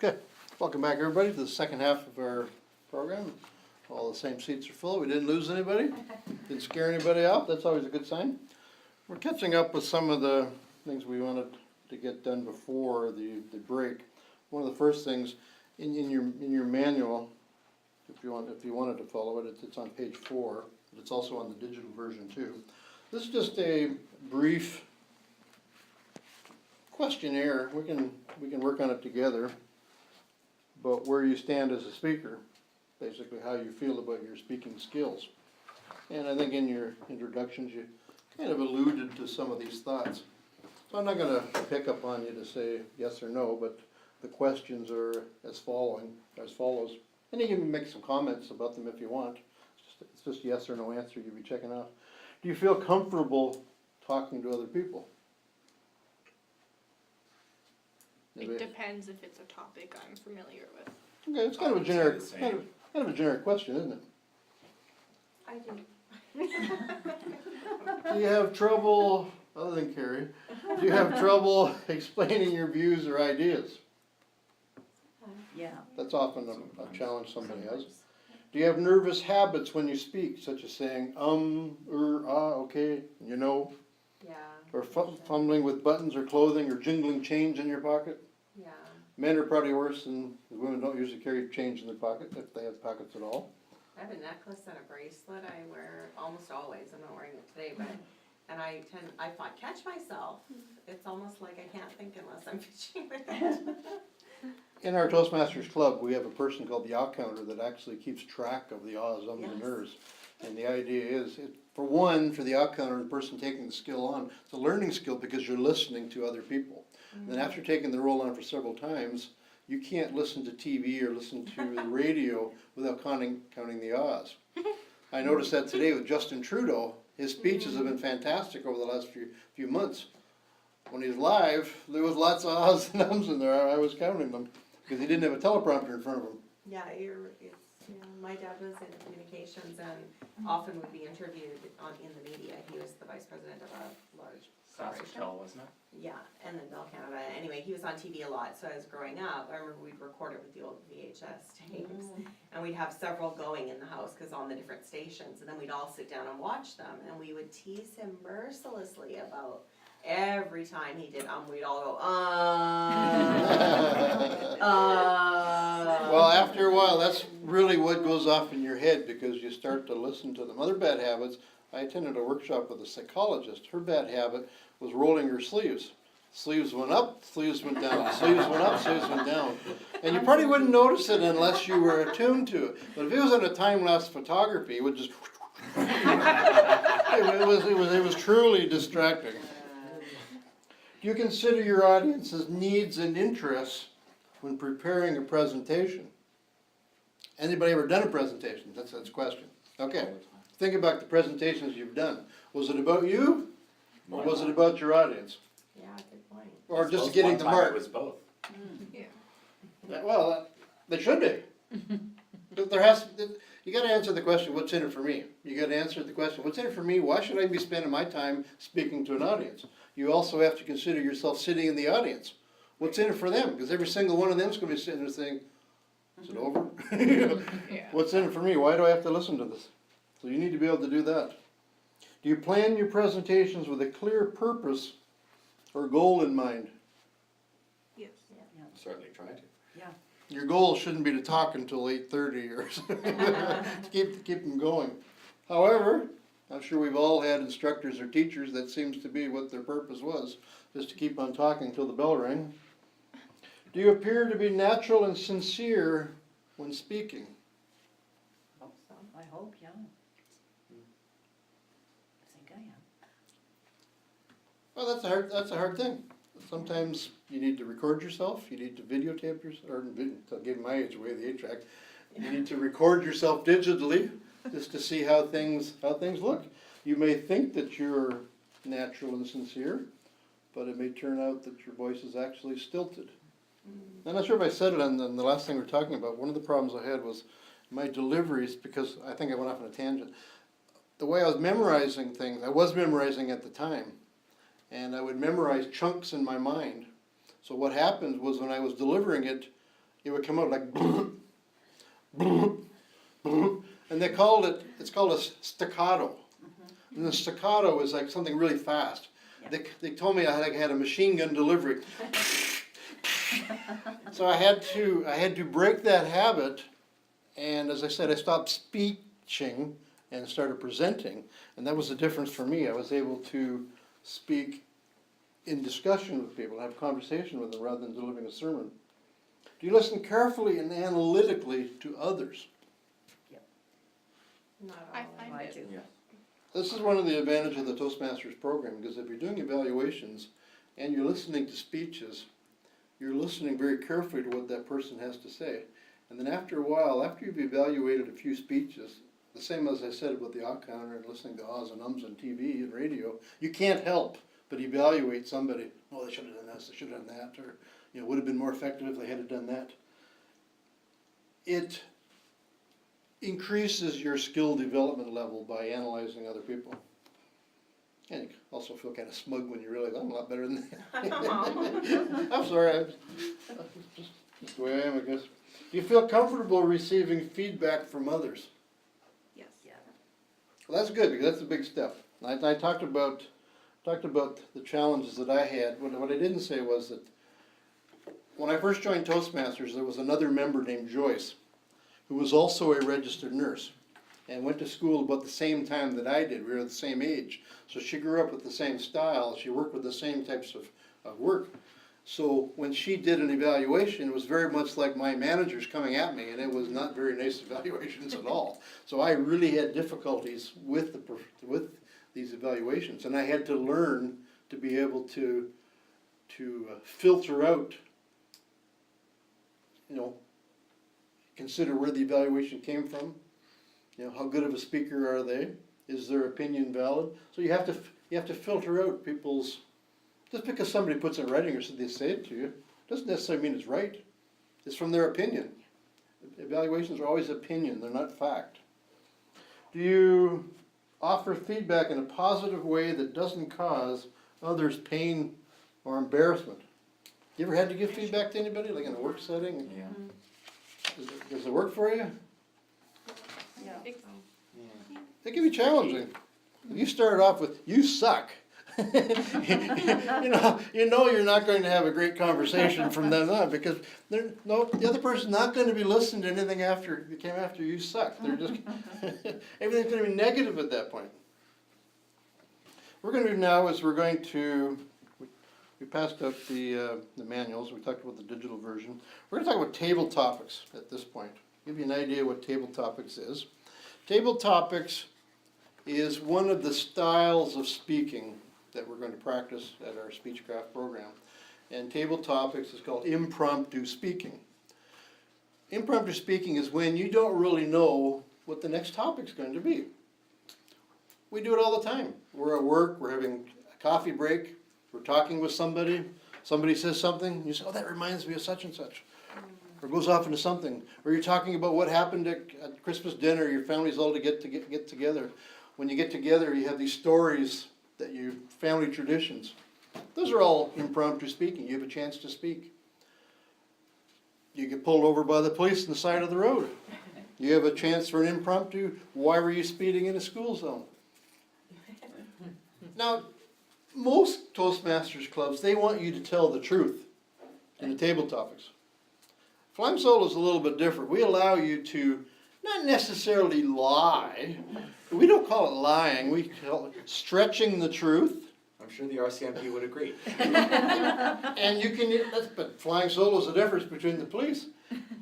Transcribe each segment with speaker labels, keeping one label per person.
Speaker 1: Okay, welcome back everybody to the second half of our program. All the same seats are full. We didn't lose anybody, didn't scare anybody out. That's always a good sign. We're catching up with some of the things we wanted to get done before the break. One of the first things in your manual, if you wanted to follow it, it's on page 4. But it's also on the digital version too. This is just a brief questionnaire. We can work on it together. But where you stand as a speaker, basically how you feel about your speaking skills. And I think in your introductions you kind of alluded to some of these thoughts. So I'm not going to pick up on you to say yes or no, but the questions are as follows. And you can make some comments about them if you want. It's just yes or no answer you'll be checking off. Do you feel comfortable talking to other people?
Speaker 2: It depends if it's a topic I'm familiar with.
Speaker 1: Okay, it's kind of a generic, kind of a generic question, isn't it?
Speaker 3: I do.
Speaker 1: Do you have trouble, other than Carrie, do you have trouble explaining your views or ideas?
Speaker 3: Yeah.
Speaker 1: That's often a challenge somebody has. Do you have nervous habits when you speak, such as saying okay, you know?
Speaker 3: Yeah.
Speaker 1: Or fumbling with buttons or clothing or jingling change in your pocket?
Speaker 3: Yeah.
Speaker 1: Men are probably worse than women. Don't usually carry change in their pocket if they have pockets at all.
Speaker 3: I have a necklace and a bracelet I wear almost always. I'm not wearing it today, but I catch myself. It's almost like I can't think unless I'm fishing with it.
Speaker 1: In our Toastmasters Club, we have a person called the yaw counter that actually keeps track of the ahs, ums, and ers. And the idea is, for the yaw counter, the person taking the skill on, it's a learning skill because you're listening to other people. And then after taking the role on for several times, you can't listen to TV or listen to the radio without counting the ahs. I noticed that today with Justin Trudeau. His speeches have been fantastic over the last few months. When he's live, there was lots of ahs and ums in there. I was counting them because he didn't have a teleprompter in front of him.
Speaker 3: Yeah, my dad was in communications and often would be interviewed in the media. He was the vice president of a large corporation.
Speaker 4: Bell, wasn't it?
Speaker 3: Yeah, and then Bell Canada. Anyway, he was on TV a lot, so as growing up, I remember we'd record it with the old VHS tapes. And we'd have several going in the house, because on the different stations, and then we'd all sit down and watch them, and we would tease him mercilessly about every time he did we'd all go,
Speaker 1: Well, after a while, that's really what goes off in your head because you start to listen to them. Other bad habits, I attended a workshop with a psychologist. Her bad habit was rolling her sleeves. Sleeves went up, sleeves went down, sleeves went up, sleeves went down. And you probably wouldn't notice it unless you were attuned to it. But if it was on a time-lapse photography, it would just... it was truly distracting. Do you consider your audience's needs and interests when preparing a presentation? Anybody ever done a presentation? That's the question. Okay. Think about the presentations you've done. Was it about you, or was it about your audience?
Speaker 3: yeah, good point.
Speaker 1: Or just getting the mark?
Speaker 4: It was both.
Speaker 1: Well, they should be. But you got to answer the question, what's in it for me? You got to answer the question, what's in it for me? Why should I be spending my time speaking to an audience? You also have to consider yourself sitting in the audience. What's in it for them? Because every single one of them is going to be sitting there saying, is it over? What's in it for me? Why do I have to listen to this? So you need to be able to do that. Do you plan your presentations with a clear purpose or goal in mind?
Speaker 2: Yes.
Speaker 4: Certainly try to.
Speaker 3: Yeah.
Speaker 1: Your goal shouldn't be to talk until 8:30 or something. keep them going. However, I'm sure we've all had instructors or teachers that seems to be what their purpose was, just to keep on talking until the bell rang. Do you appear to be natural and sincere when speaking?
Speaker 3: I hope so.
Speaker 5: I hope, yeah. I think I am.
Speaker 1: Well, that's a hard thing. Sometimes you need to record yourself, you need to videotape yourself, or to give my age away, the 8-track. You need to record yourself digitally just to see how things look. You may think that you're natural and sincere, but it may turn out that your voice is actually stilted. I'm not sure if I said it on the last thing we were talking about. One of the problems I had was my deliveries, because I think I went off on a tangent. The way I was memorizing things, I was memorizing at the time, and I would memorize chunks in my mind. So what happened was when I was delivering it, it would come out like bloop, bloop, bloop, and they called it, it's called a staccato. And the staccato is like something really fast. They told me I had a machine gun delivery. So I had to break that habit, and as I said, I stopped speeching and started presenting, and that was the difference for me. I was able to speak in discussion with people, have a conversation with them rather than delivering a sermon. Do you listen carefully and analytically to others?
Speaker 3: Not
Speaker 2: I
Speaker 3: all.
Speaker 2: find
Speaker 4: I
Speaker 2: it.
Speaker 4: do.
Speaker 5: Yeah.
Speaker 1: This is one of the advantages of the Toastmasters program, because if you're doing evaluations and you're listening to speeches, you're listening very carefully to what that person has to say. And then after a while, after you've evaluated a few speeches, the same as I said about the out counter and listening to ahs and ums on TV and radio, you can't help but evaluate somebody. Oh, they should have done this, they should have done that, or would have been more effective if they had done that. It increases your skill development level by analyzing other people. And you also feel kind of smug when you realize I'm a lot better than that. I'm sorry, just the way I am, I guess. Do you feel comfortable receiving feedback from others?
Speaker 2: Yes.
Speaker 4: Yeah.
Speaker 1: Well, that's good, because that's a big step. I talked about the challenges that I had. What I didn't say was that when I first joined Toastmasters, there was another member named Joyce, who was also a registered nurse and went to school about the same time that I did. We were the same age. So she grew up with the same style. She worked with the same types of work. So when she did an evaluation, it was very much like my managers coming at me, and it was not very nice evaluations at all. So I really had difficulties with these evaluations, and I had to learn to be able to filter out, consider where the evaluation came from. How good of a speaker are they? Is their opinion valid? So you have to filter out people's. Just because somebody puts it in writing or they say it to you, doesn't necessarily mean it's right. It's from their opinion. Evaluations are always opinion; they're not fact. Do you offer feedback in a positive way that doesn't cause others pain or embarrassment? You ever had to give feedback to anybody, like in a work setting?
Speaker 5: Yeah.
Speaker 1: Does it work for you?
Speaker 4: Yeah.
Speaker 2: It's-
Speaker 1: It can be challenging. If you start off with, you suck, you're not going to have a great conversation from then on, because the other person's not going to be listening to anything after you suck. They're just, everything's going to be negative at that point. What we're going to do now is we passed up the manuals, we talked about the digital version. We're going to talk about table topics at this point. Give you an idea what table topics is. Table topics is one of the styles of speaking that we're going to practice at our Speechcraft program. And table topics is called impromptu speaking. Impromptu speaking is when you don't really know what the next topic's going to be. We do it all the time. We're at work, we're having a coffee break, we're talking with somebody says something, you say, oh, that reminds me of such and such. Or goes off into something. Or you're talking about what happened at Christmas dinner, your family's all to get together. When you get together, you have these stories family traditions. Those are all impromptu speaking. You have a chance to speak. You get pulled over by the police on the side of the road. You have a chance for an impromptu, why were you speeding in a school zone? Now, most Toastmasters clubs, they want you to tell the truth in the table topics. Flying Solo is a little bit different. We allow you to not necessarily lie. We don't call it lying. We call it stretching the truth.
Speaker 5: I'm sure the RCMP would agree.
Speaker 1: And but Flying Solo is the difference between the police.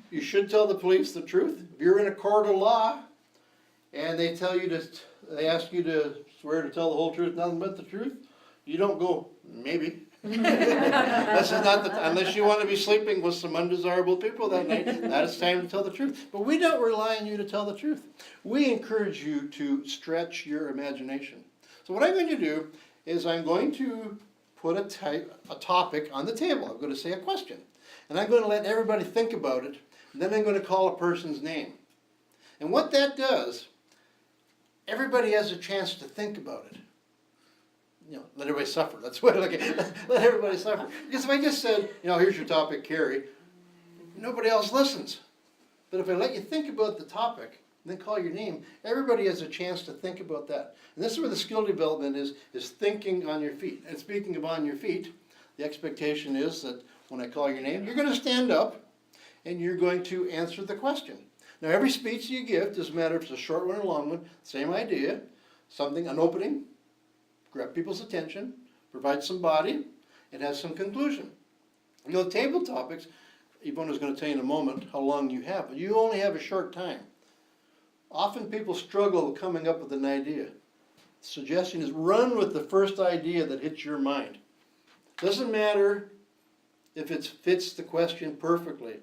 Speaker 1: You should tell the police the truth. If you're in a court of law and they ask you to swear to tell the whole truth, nothing but the truth, you don't go, maybe. This is not unless you want to be sleeping with some undesirable people that night, that is time to tell the truth. But we don't rely on you to tell the truth. We encourage you to stretch your imagination. So what I'm going to do is I'm going to put a topic on the table. I'm going to say a question. And I'm going to let everybody think about it. And then I'm going to call a person's name. And what that does, everybody has a chance to think about it. Let everybody suffer. That's what I look at. Let everybody suffer. Because if I just said, here's your topic, Carrie, nobody else listens. But if I let you think about the topic, and then call your name, everybody has a chance to think about that. And this is where the skill development is thinking on your feet. And speaking of on your feet, the expectation is that when I call your name, you're gonna stand up and you're going to answer the question. Now, every speech you give, doesn't matter if it's a short one or a long one, same idea, something, an opening, grab people's attention, provide some body, it has some conclusion. You know, table topics, Yvonne's gonna tell you in a moment how long you have, but you only have a short time. Often people struggle coming up with an idea. The suggestion is run with the first idea that hits your mind. Doesn't matter if it fits the question perfectly.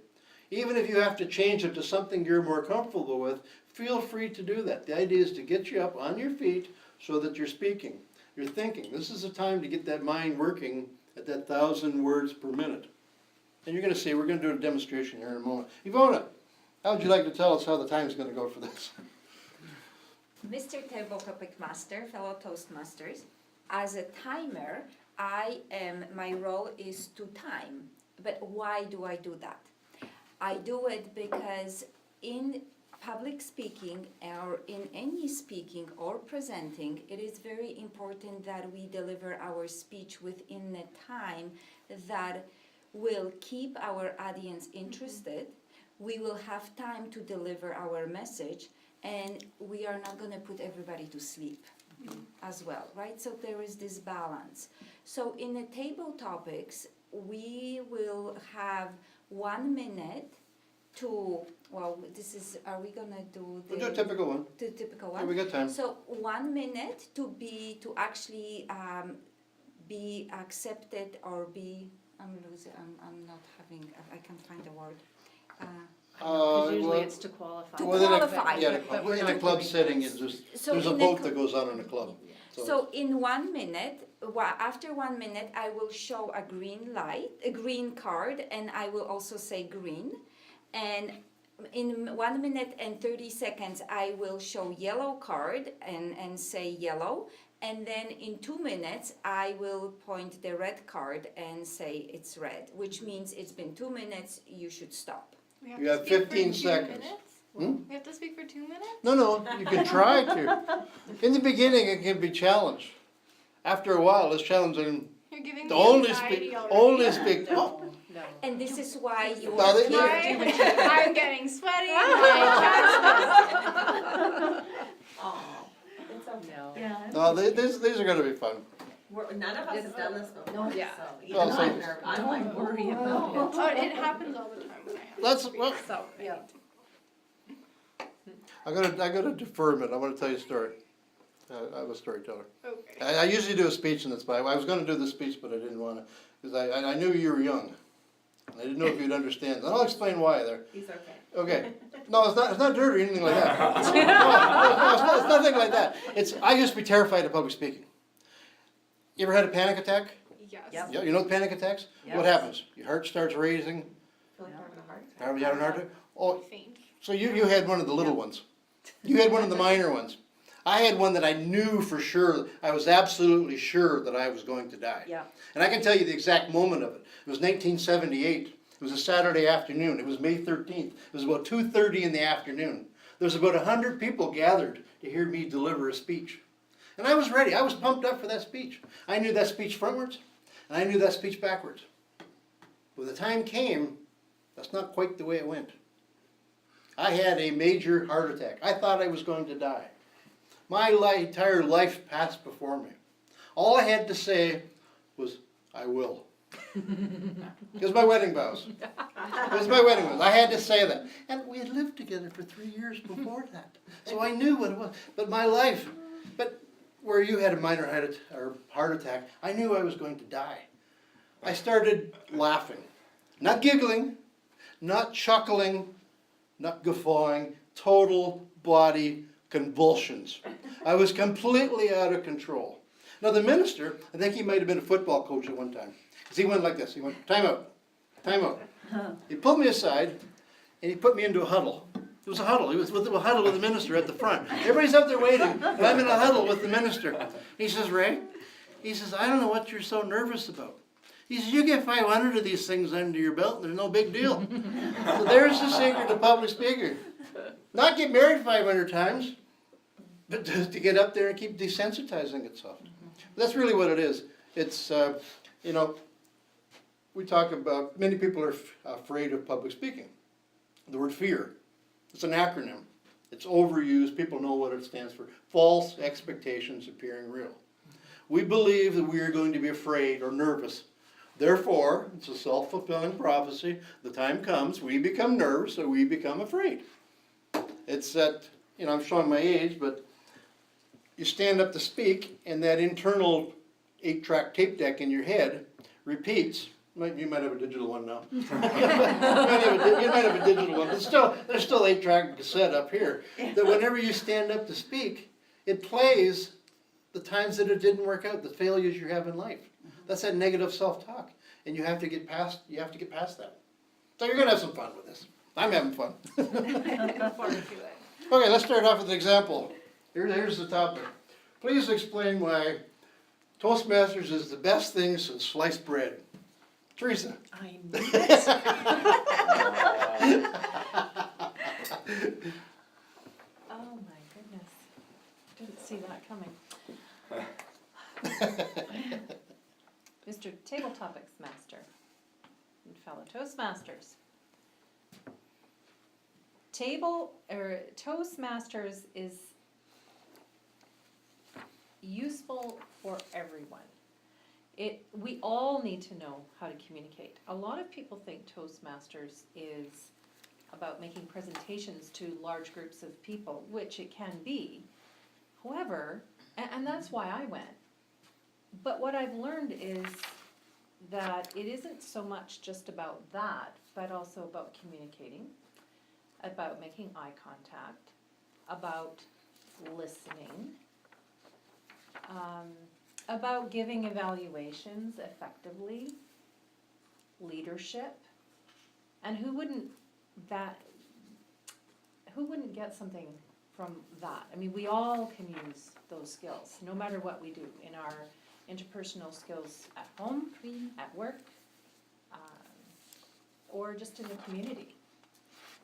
Speaker 1: Even if you have to change it to something you're more comfortable with, feel free to do that. The idea is to get you up on your feet so that you're speaking, you're thinking. This is the time to get that mind working at that 1,000 words per minute. And you're gonna see, we're gonna do a demonstration here in a moment. Ivona, how would you like to tell us how the time's gonna go for this?
Speaker 4: Mr. Table Topic Master, fellow Toastmasters, as a timer, my role is to time. But why do I do that? I do it because in public speaking or in any speaking or presenting, it is very important that we deliver our speech within a time that will keep our audience interested. We will have time to deliver our message, and we are not going to put everybody to sleep as well, right? So there is this balance. So in the table topics, we will have 1 minute to, well, this is, are we gonna do the?
Speaker 1: We'll do a typical one.
Speaker 4: The typical
Speaker 1: Yeah,
Speaker 4: one?
Speaker 1: we got time.
Speaker 4: So 1 minute to actually be accepted or be, I'm not having, I can't find the word.
Speaker 6: Because usually
Speaker 1: well,
Speaker 6: it's to qualify.
Speaker 4: To
Speaker 1: well, in a-
Speaker 4: qualify.
Speaker 1: Yeah,
Speaker 6: But we're
Speaker 1: in a
Speaker 6: not
Speaker 1: club
Speaker 6: doing
Speaker 1: setting,
Speaker 6: this.
Speaker 1: it's just,
Speaker 4: So
Speaker 1: there's a
Speaker 4: in a
Speaker 1: vote
Speaker 4: cl-
Speaker 1: that goes on in a club.
Speaker 4: So in 1 minute, after 1 minute, I will show a green light, a green card, and I will also say green. And in 1 minute and 30 seconds, I will show yellow card and say yellow. And then in 2 minutes, I will point the red card and say it's red, which means it's been 2 minutes, you should stop.
Speaker 2: We
Speaker 1: You
Speaker 2: to
Speaker 1: have
Speaker 2: speak for
Speaker 1: 15
Speaker 2: 2
Speaker 1: seconds.
Speaker 2: minutes?
Speaker 1: Hmm?
Speaker 2: We have to speak for 2 minutes?
Speaker 1: No, you can try to. In the beginning, it can be challenged. After a while, it's challenging
Speaker 2: You're giving
Speaker 1: to
Speaker 2: me
Speaker 1: only
Speaker 2: anxiety
Speaker 1: speak,
Speaker 2: already.
Speaker 1: only speak. Oh,
Speaker 6: No.
Speaker 4: And this is why you
Speaker 1: Now,
Speaker 4: are
Speaker 1: they-
Speaker 4: here.
Speaker 2: I'm getting sweaty, my
Speaker 3: Oh, it's okay.
Speaker 6: No.
Speaker 4: Yeah.
Speaker 1: no, these are gonna be fun.
Speaker 3: None of us have done this before,
Speaker 6: Yeah.
Speaker 3: so even
Speaker 1: Well,
Speaker 3: though
Speaker 1: so-
Speaker 3: I'm nervous, I'm like worried about it.
Speaker 2: chest. Oh, it happens all the time when I have to
Speaker 1: Let's,
Speaker 2: speak,
Speaker 1: well,
Speaker 2: so I
Speaker 6: yeah.
Speaker 2: need to-
Speaker 1: I'm gonna defer a minute. I wanna tell you a story. I'm a storyteller.
Speaker 2: Okay.
Speaker 1: I usually do a speech in this, but I was gonna do the speech, but I didn't wanna, because I knew you were young. And I didn't know if you'd understand. And I'll explain why there.
Speaker 3: He's okay.
Speaker 1: Okay. No, it's not dirty or anything like that. No, it's nothing like that. I used to be terrified of public speaking. You ever had a panic attack?
Speaker 2: Yes.
Speaker 4: Yep.
Speaker 1: You know panic attacks? What
Speaker 4: Yes.
Speaker 1: happens? Your heart starts raising.
Speaker 3: Feel like you're having a heart attack.
Speaker 1: Have you had a heart attack? Oh,
Speaker 2: Faint.
Speaker 1: so you had one of the little ones. You had one of the minor ones. I had one that I knew for sure, I was absolutely sure that I was going to die.
Speaker 4: Yeah.
Speaker 1: And I can tell you the exact moment of it. It was 1978. It was a Saturday afternoon. It was May 13th. It was about 2:30 in the afternoon. There was about 100 people gathered to hear me deliver a speech. And I was ready. I was pumped up for that speech. I knew that speech frontwards, and I knew that speech backwards. When the time came, that's not quite the way it went. I had a major heart attack. I thought I was going to die. My entire life passed before me. All I had to say was, I will. It was my wedding vows. It was my wedding vows. I had to say that. And we had lived together for 3 years before that. So I knew what it was. But my life, where you had a minor heart attack, I knew I was going to die. I started laughing. Not giggling, not chuckling, not guffawing, total body convulsions. I was completely out of control. Now the minister, I think he might have been a football coach at one time, because he went like this. He went, time out, time out. He pulled me aside and he put me into a huddle. It was a huddle. He was with a huddle with the minister at the front. Everybody's up there waiting, and I'm in a huddle with the minister. He says, Ray, he says, I don't know what you're so nervous about. He says, you get 500 of these things under your belt, and there's no big deal. So there's the secret of public speaking. Not get married 500 times, but to get up there and keep desensitizing itself. That's really what it is. It's, you know, we talk about, many people are afraid of public speaking. The word fear, it's an acronym. It's overused, people know what it stands for. False expectations appearing real. We believe that we are going to be afraid or nervous. Therefore, it's a self-fulfilling prophecy. The time comes, we become nervous, so we become afraid. It's that, you know, I'm showing my age, but you stand up to speak, and that internal 8-track tape deck in your head repeats. You might have a digital one now. you might have a digital one. There's still 8-track cassette up here. That whenever you stand up to speak, it plays the times that it didn't work out, the failures you have in life. That's that negative self-talk, and you have to get past that. So you're gonna have some fun with this. I'm having fun.
Speaker 2: Looking forward to it.
Speaker 1: Okay, let's start off with an example. Here's the topic. Please explain why Toastmasters is the best thing since sliced bread. Teresa.
Speaker 6: I knew it. Oh my goodness. Didn't see that coming. Mr. Table Topics Master and fellow Toastmasters. Toastmasters is useful for everyone. We all need to know how to communicate. A lot of people think Toastmasters is about making presentations to large groups of people, which it can be. However, and that's why I went. But what I've learned is that it isn't so much just about that, but also about communicating, about making eye contact, about listening, about giving evaluations effectively, leadership, and who wouldn't get something from that? I mean, we all can use those skills, no matter what we do in our interpersonal skills at home, at work, or just in the community.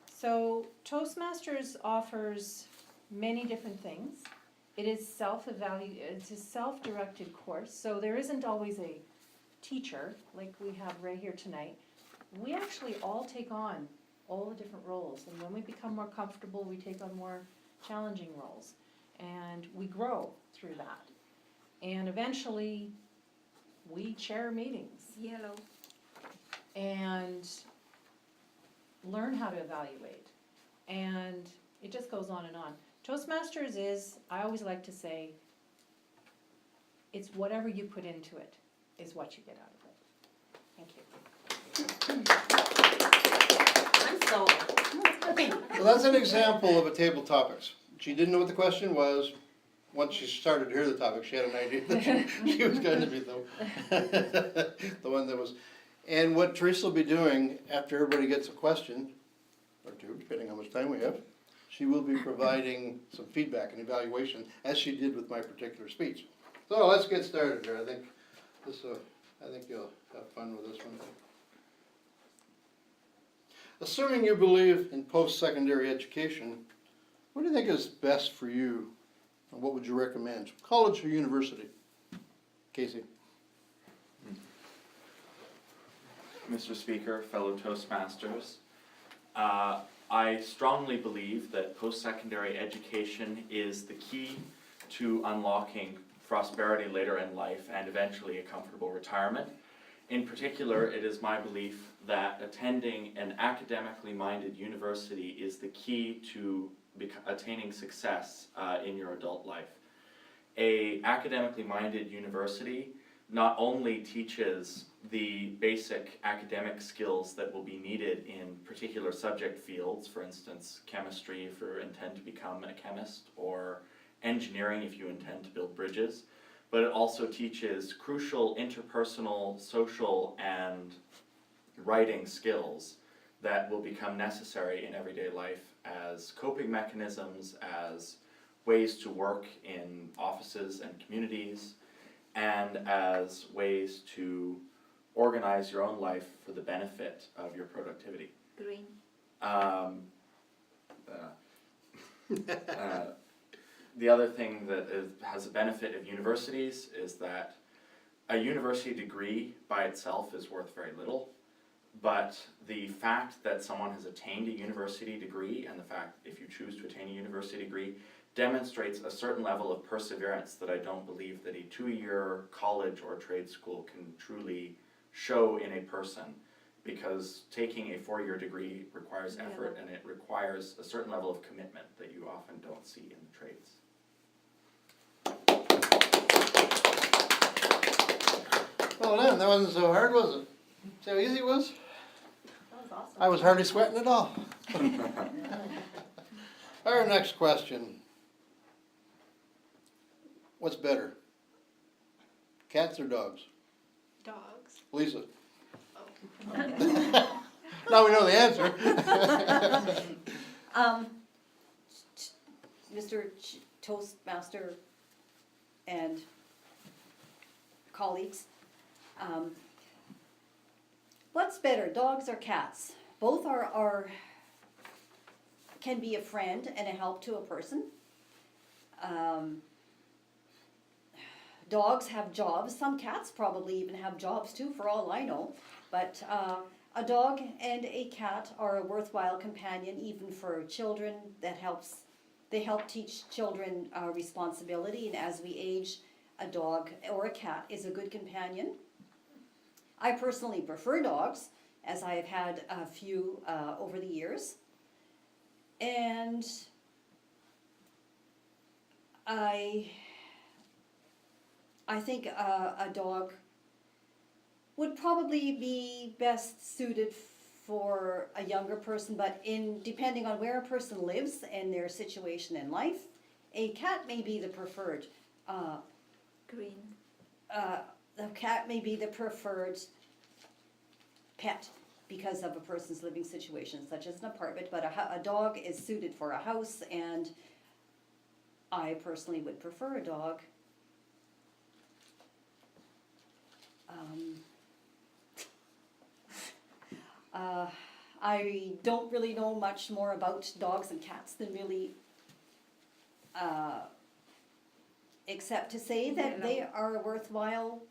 Speaker 6: So Toastmasters offers many different things. It is it's a self-directed course, so there isn't always a teacher like we have right here tonight. We actually all take on all the different roles, and when we become more comfortable, we take on more challenging roles, and we grow through that. And eventually, we chair meetings.
Speaker 4: Yellow.
Speaker 6: And learn how to evaluate. And it just goes on and on. Toastmasters is, I always like to say, it's whatever you put into it is what you get out of it. Thank you.
Speaker 3: I'm sold.
Speaker 1: So that's an example of a table topics. She didn't know what the question was. Once she started to hear the topic, she had an idea that she was going to be the one that was. And what Teresa will be doing after everybody gets a question, or two, depending how much time we have, she will be providing some feedback and evaluation, as she did with my particular speech. So let's get started here. I think you'll have fun with this one. Assuming you believe in post-secondary education, what do you think is best for you? And what would you recommend? College or university? Casey?
Speaker 7: Mr. Speaker, fellow Toastmasters, I strongly believe that post-secondary education is the key to unlocking prosperity later in life and eventually a comfortable retirement. In particular, it is my belief that attending an academically minded university is the key to attaining success in your adult life. A academically minded university not only teaches the basic academic skills that will be needed in particular subject fields, for instance, chemistry if you intend to become a chemist, or engineering if you intend to build bridges, but it also teaches crucial interpersonal, social, and writing skills that will become necessary in everyday life as coping mechanisms, as ways to work in offices and communities, and as ways to organize your own life for the benefit of your productivity.
Speaker 4: Green.
Speaker 7: The other thing that has a benefit of universities is that a university degree by itself is worth very little, but the fact that someone has attained a university degree, and the fact if you choose to attain a university degree, demonstrates a certain level of perseverance that I don't believe that a 2-year college or trade school can truly show in a person, because taking a 4-year degree requires effort, and it requires a certain level of commitment that you often don't see in the trades.
Speaker 1: Well then, that wasn't so hard, was it? See how easy it was?
Speaker 3: That was awesome.
Speaker 1: I was hardly sweating at all. Our next question. What's better? Cats or dogs?
Speaker 2: Dogs.
Speaker 1: Lisa?
Speaker 2: Oh.
Speaker 1: Now we know the answer.
Speaker 8: Mr. Toastmaster and colleagues, what's better, dogs or cats? Both can be a friend and a help to a person. Dogs have jobs. Some cats probably even have jobs too, for all I know. But a dog and a cat are a worthwhile companion, even for children. They help teach children responsibility, and as we age, a dog or a cat is a good companion. I personally prefer dogs, as I have had a few over the years. And I think a dog would probably be best suited for a younger person, but depending on where a person lives and their situation in life, a cat may be the preferred.
Speaker 4: Green.
Speaker 8: The cat may be the preferred pet because of a person's living situation, such as an apartment, but a dog is suited for a house, and I personally would prefer a dog. I don't really know much more about dogs and cats than really, except to say that they are a worthwhile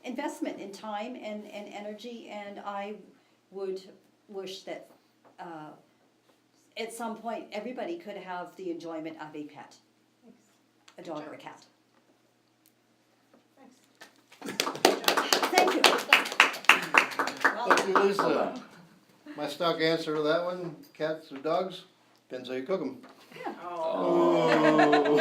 Speaker 8: investment in time and energy, and I would wish that at some point everybody could have the enjoyment of a pet, a dog or a cat. Thank you.
Speaker 1: Thank you, Lisa. My stock answer to that one, cats or dogs, depends how you cook them.
Speaker 3: Oh.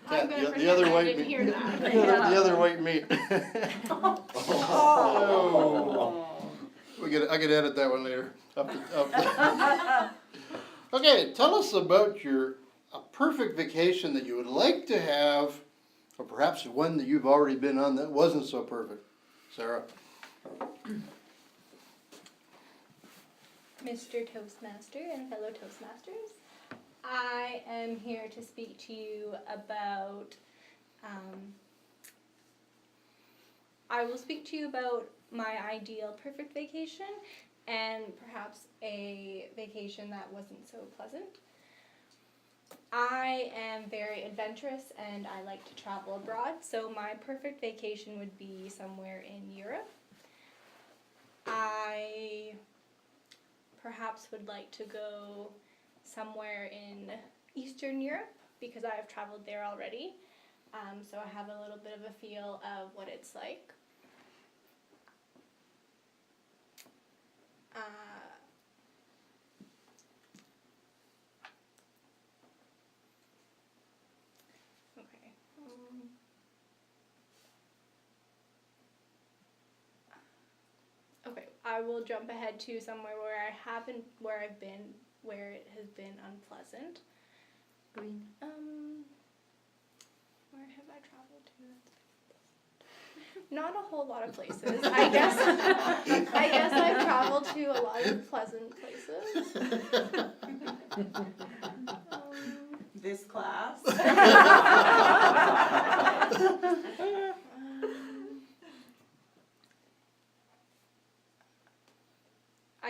Speaker 2: I'm gonna
Speaker 1: the
Speaker 2: pretend
Speaker 1: other
Speaker 2: I
Speaker 1: white
Speaker 2: didn't
Speaker 1: meat.
Speaker 2: hear that.
Speaker 1: The other white meat.
Speaker 3: Oh.
Speaker 1: I could edit that one later. Okay, tell us about a perfect vacation that you would like to have, or perhaps one that you've already been on that wasn't so perfect. Sarah?
Speaker 2: Mr. Toastmaster and fellow Toastmasters, I am here to speak to you about, I will speak to you about my ideal perfect vacation and perhaps a vacation that wasn't so pleasant. I am very adventurous and I like to travel abroad, so my perfect vacation would be somewhere in Europe. I perhaps would like to go somewhere in Eastern Europe because I have traveled there already, so I have a little bit of a feel of what it's like. Okay. Okay, I will jump ahead to somewhere where I've been, where it has been unpleasant.
Speaker 4: Green.
Speaker 2: Where have I traveled to? Not a whole lot of places. I guess I've traveled to a lot of pleasant places.
Speaker 3: This class.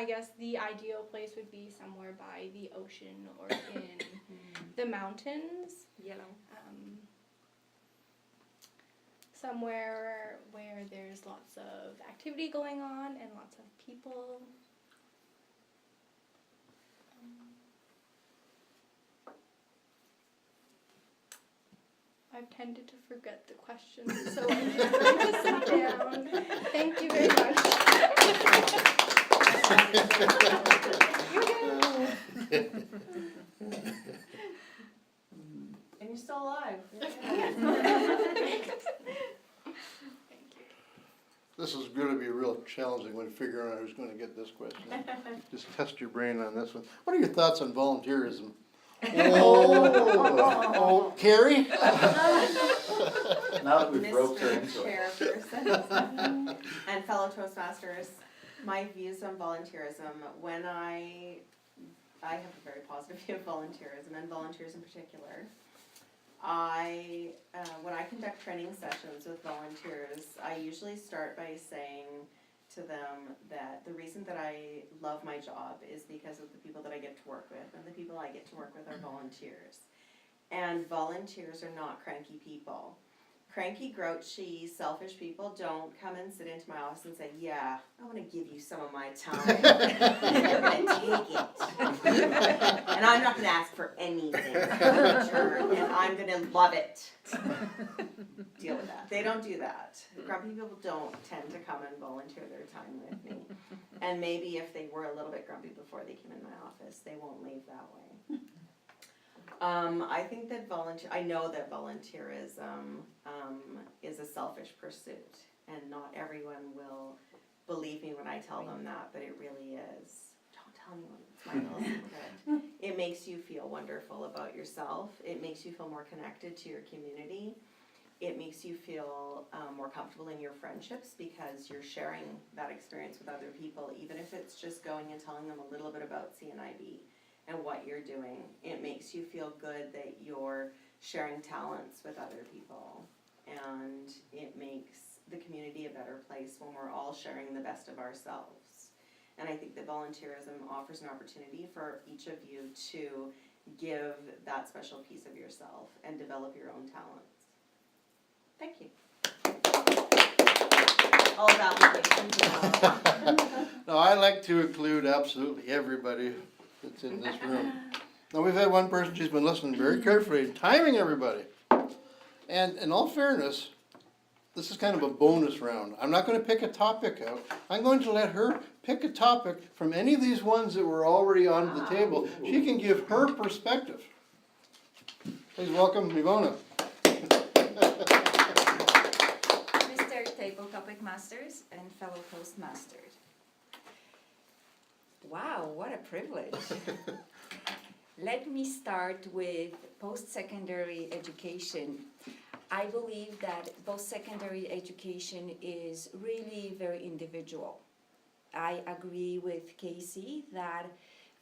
Speaker 2: I guess the ideal place would be somewhere by the ocean or in the mountains. Somewhere where there's lots of activity going on and lots of people. I've tended to forget the questions, so I'm just going to sit down. Thank you very much.
Speaker 3: And you're still alive.
Speaker 1: This is gonna be real challenging when figuring out who's gonna get this question. Just test your brain on this one. What are your thoughts on volunteerism? Oh, Carrie?
Speaker 5: Now that we've roped her
Speaker 3: Mr.
Speaker 5: into it.
Speaker 3: Chairperson and fellow Toastmasters, my views on volunteerism, when I have a very positive view of volunteerism and volunteers in particular. When I conduct training sessions with volunteers, I usually start by saying to them that the reason that I love my job is because of the people that I get to work with, and the people I get to work with are volunteers. And volunteers are not cranky people. Cranky, grouchy, selfish people don't come and sit into my office and say, yeah, I want to give you some of my time. And you're going to take it. And I'm not going to ask for anything in return, and I'm going to love it. Deal with that. They don't do that. Grumpy people don't tend to come and volunteer their time with me. And maybe if they were a little bit grumpy before they came in my office, they won't leave that way. I think that I know that volunteerism is a selfish pursuit, and not everyone will believe me when I tell them that, but it really is. Don't tell anyone, it's my little secret. It makes you feel wonderful about yourself. It makes you feel more connected to your community. It makes you feel more comfortable in your friendships because you're sharing that experience with other people, even if it's just going and telling them a little bit about CNIB and what you're doing. It makes you feel good that you're sharing talents with other people, and it makes the community a better place when we're all sharing the best of ourselves. And I think that volunteerism offers an opportunity for each of you to give that special piece of yourself and develop your own talents. Thank you. All that would be
Speaker 1: No, I like to include absolutely everybody that's in this room. Now, we've had one person, she's been listening very carefully, and timing everybody. And in all fairness, this is kind of a bonus round. I'm not gonna pick a topic out. I'm going to let her pick a topic from any of these ones that were already on the table. She can give her perspective. Please welcome Ivona.
Speaker 4: Mr. Table Topic Masters and fellow Toastmasters. Wow, what a privilege. Let me start with post-secondary education. I believe that post-secondary education is really very individual. I agree with Casey that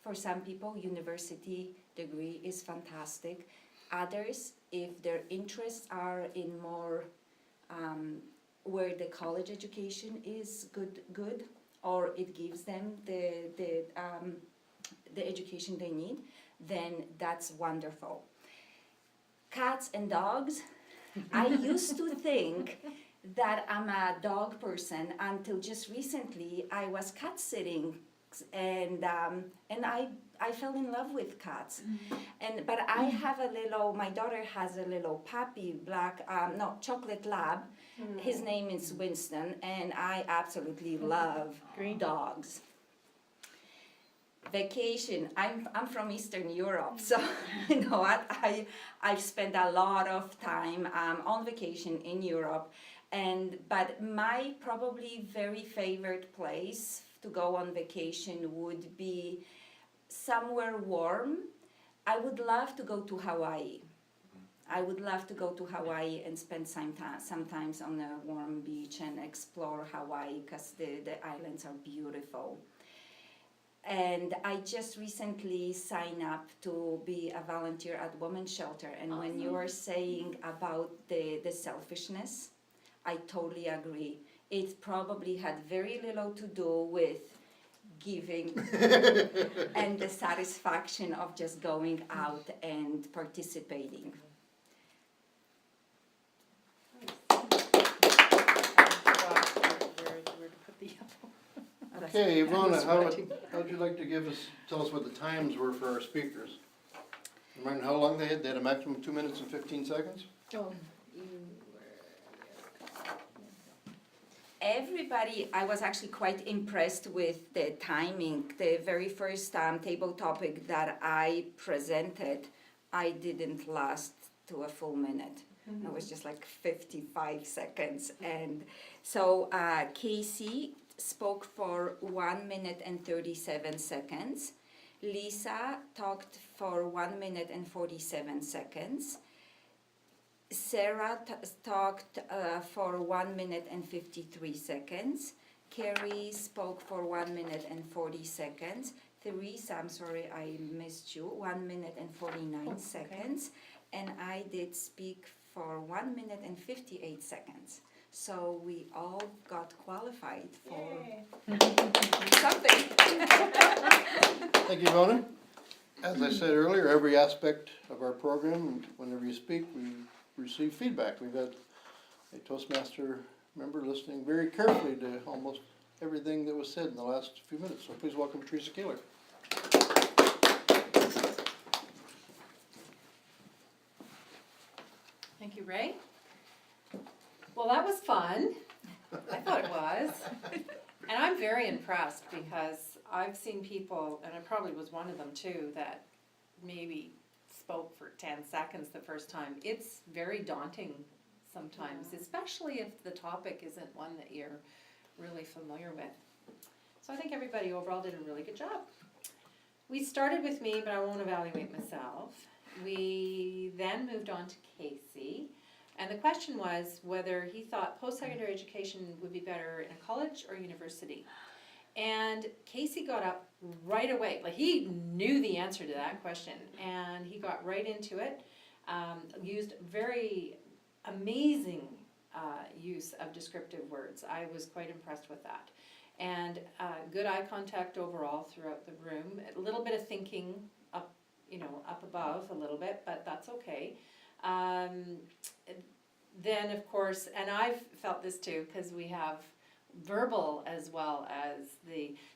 Speaker 4: for some people, university degree is fantastic. Others, if their interests are in more where the college education is good, or it gives them the education they need, then that's wonderful. Cats and dogs, I used to think that I'm a dog person until just recently I was cat sitting, and I fell in love with cats. But I have my daughter has a little puppy, chocolate lab. His name is Winston, and I absolutely love dogs. Vacation, I'm from Eastern Europe, so you know what, I've spent a lot of time on vacation in Europe, but my probably very favorite place to go on vacation would be somewhere warm. I would love to go to Hawaii. I would love to go to Hawaii and spend sometimes on a warm beach and explore Hawaii because the islands are beautiful. And I just recently signed up to be a volunteer at Women's Shelter. And when you are saying about the selfishness, I totally agree. It probably had very little to do with giving and the satisfaction of just going out and participating.
Speaker 6: Where to put the yellow?
Speaker 1: Okay, Ivona, how'd you like to tell us what the times were for our speakers? Remember how long they had? They had a maximum of 2 minutes and 15 seconds?
Speaker 6: Oh,
Speaker 4: Everybody, I was actually quite impressed with the timing. The very first table topic that I presented, I didn't last to a full minute. It was just like 55 seconds. And so Casey spoke for 1 minute and 37 seconds. Lisa talked for 1 minute and 47 seconds. Sarah talked for 1 minute and 53 seconds. Carrie spoke for 1 minute and 40 seconds. Teresa, I'm sorry I missed you, 1 minute and 49 seconds. And I did speak for 1 minute and 58 seconds. So we all got qualified for something.
Speaker 1: Thank you, Ivona. As I said earlier, every aspect of our program, whenever you speak, we receive feedback. We've had a Toastmaster member listening very carefully to almost everything that was said in the last few minutes. So please welcome Teresa Keeler.
Speaker 6: thank you, Ray. Well, that was fun. I thought it was. And I'm very impressed because I've seen people, and I probably was one of them too, that maybe spoke for 10 seconds the first time. It's very daunting sometimes, especially if the topic isn't one that you're really familiar with. So I think everybody overall did a really good job. We started with me, but I won't evaluate myself. We then moved on to Casey. And the question was whether he thought post-secondary education would be better in a college or university. And Casey got up right away, like he knew the answer to that question, and he got right into it, used very amazing use of descriptive words. I was quite impressed with that. And good eye contact overall throughout the room, a little bit of thinking up, up above a little bit, but that's okay. Then of course, and I've felt this too, because we have verbal as well as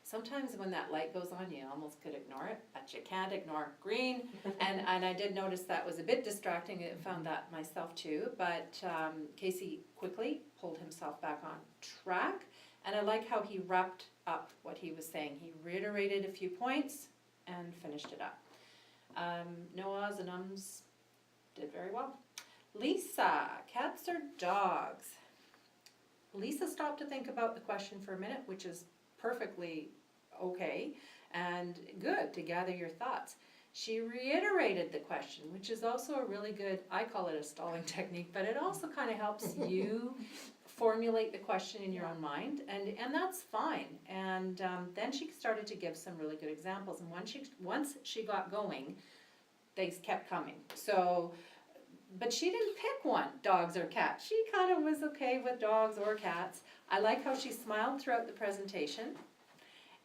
Speaker 6: sometimes when that light goes on you almost could ignore it, but you can't ignore green. and I did notice that was a bit distracting. I found that myself too, but Casey quickly pulled himself back on track, and I like how he wrapped up what he was saying. He reiterated a few points and finished it up. No ahs and ums, did very well. Lisa, cats or dogs? Lisa stopped to think about the question for a minute, which is perfectly okay and good to gather your thoughts. She reiterated the question, which is also a really good, I call it a stalling technique, but it also kind of helps you formulate the question in your own mind, and that's fine. And then she started to give some really good examples, and once she got going, they kept coming. So, but she didn't pick one, dogs or cats. She kind of was okay with dogs or cats. I like how she smiled throughout the presentation.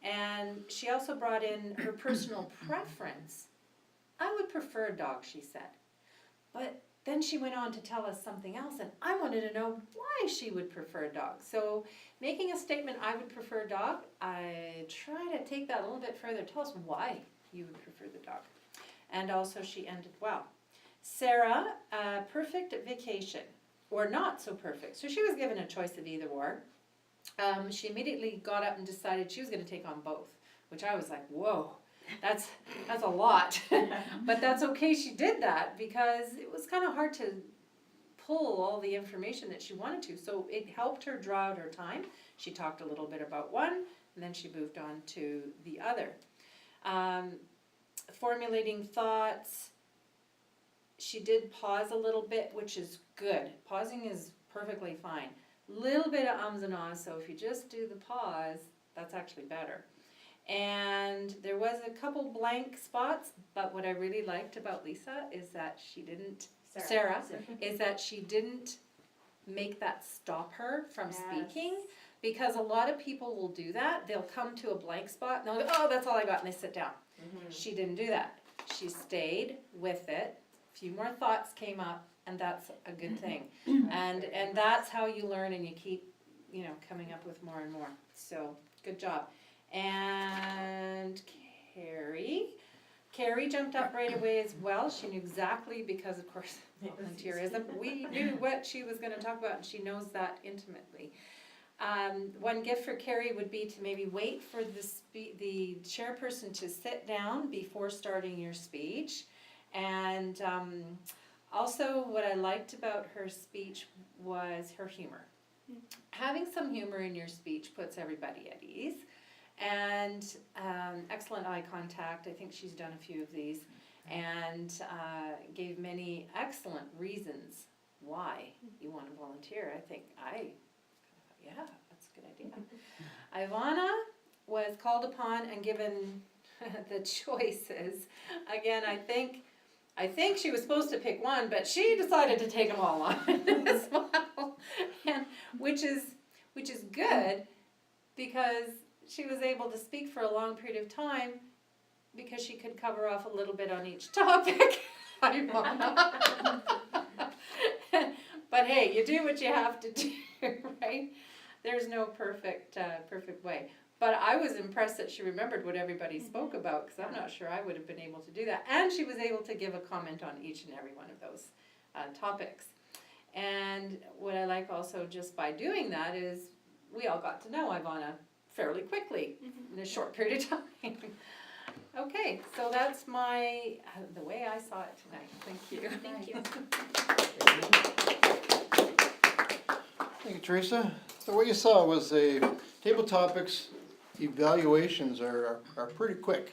Speaker 6: And she also brought in her personal preference. I would prefer a dog, she said. But then she went on to tell us something else, and I wanted to know why she would prefer a dog. So making a statement, I would prefer a dog, I try to take that a little bit further. Tell us why you would prefer the dog. And also she ended well. Sarah, perfect vacation, or not so perfect. So she was given a choice of either or. She immediately got up and decided she was going to take on both, which I was like, whoa, that's a lot. But that's okay, she did that because it was kind of hard to pull all the information that she wanted to. So it helped her draw out her time. She talked a little bit about one, and then she moved on to the other. Formulating thoughts. She did pause a little bit, which is good. Pausing is perfectly fine. Little bit of ums and ahs, so if you just do the pause, that's actually better. And there was a couple blank spots, but what I really liked about Lisa is that she didn't, Sarah is that she didn't make that stop her from speaking. Because a lot of people will do that, they'll come to a blank spot, and they'll go, oh, that's all I got, and they sit down. She didn't do that. She stayed with it, a few more thoughts came up, and that's a good thing. And that's how you learn and you keep, coming up with more and more. So, good job. And Carrie jumped up right away as well. She knew exactly, because of course, volunteerism, we knew what she was gonna talk about, and she knows that intimately. One gift for Carrie would be to maybe wait for the chairperson to sit down before starting your speech. And also what I liked about her speech was her humor. Having some humor in your speech puts everybody at ease. And excellent eye contact, I think she's done a few of these, and gave many excellent reasons why you want to volunteer. I think yeah, that's a good idea. Ivana was called upon and given the choices. Again, I think she was supposed to pick one, but she decided to take them all on as well, and which is good, because she was able to speak for a long period of time because she could cover off a little bit on each topic. Ivana. But hey, you do what you have to do, right? There's no perfect way. But I was impressed that she remembered what everybody spoke about, because I'm not sure I would have been able to do that. And she was able to give a comment on each and every one of those topics. And what I like also just by doing that is we all got to know Ivana fairly quickly in a short period of time. Okay, so that's the way I saw it tonight. Thank you.
Speaker 2: Thank you.
Speaker 1: Thank you, Teresa. So what you saw was table topics evaluations are pretty quick,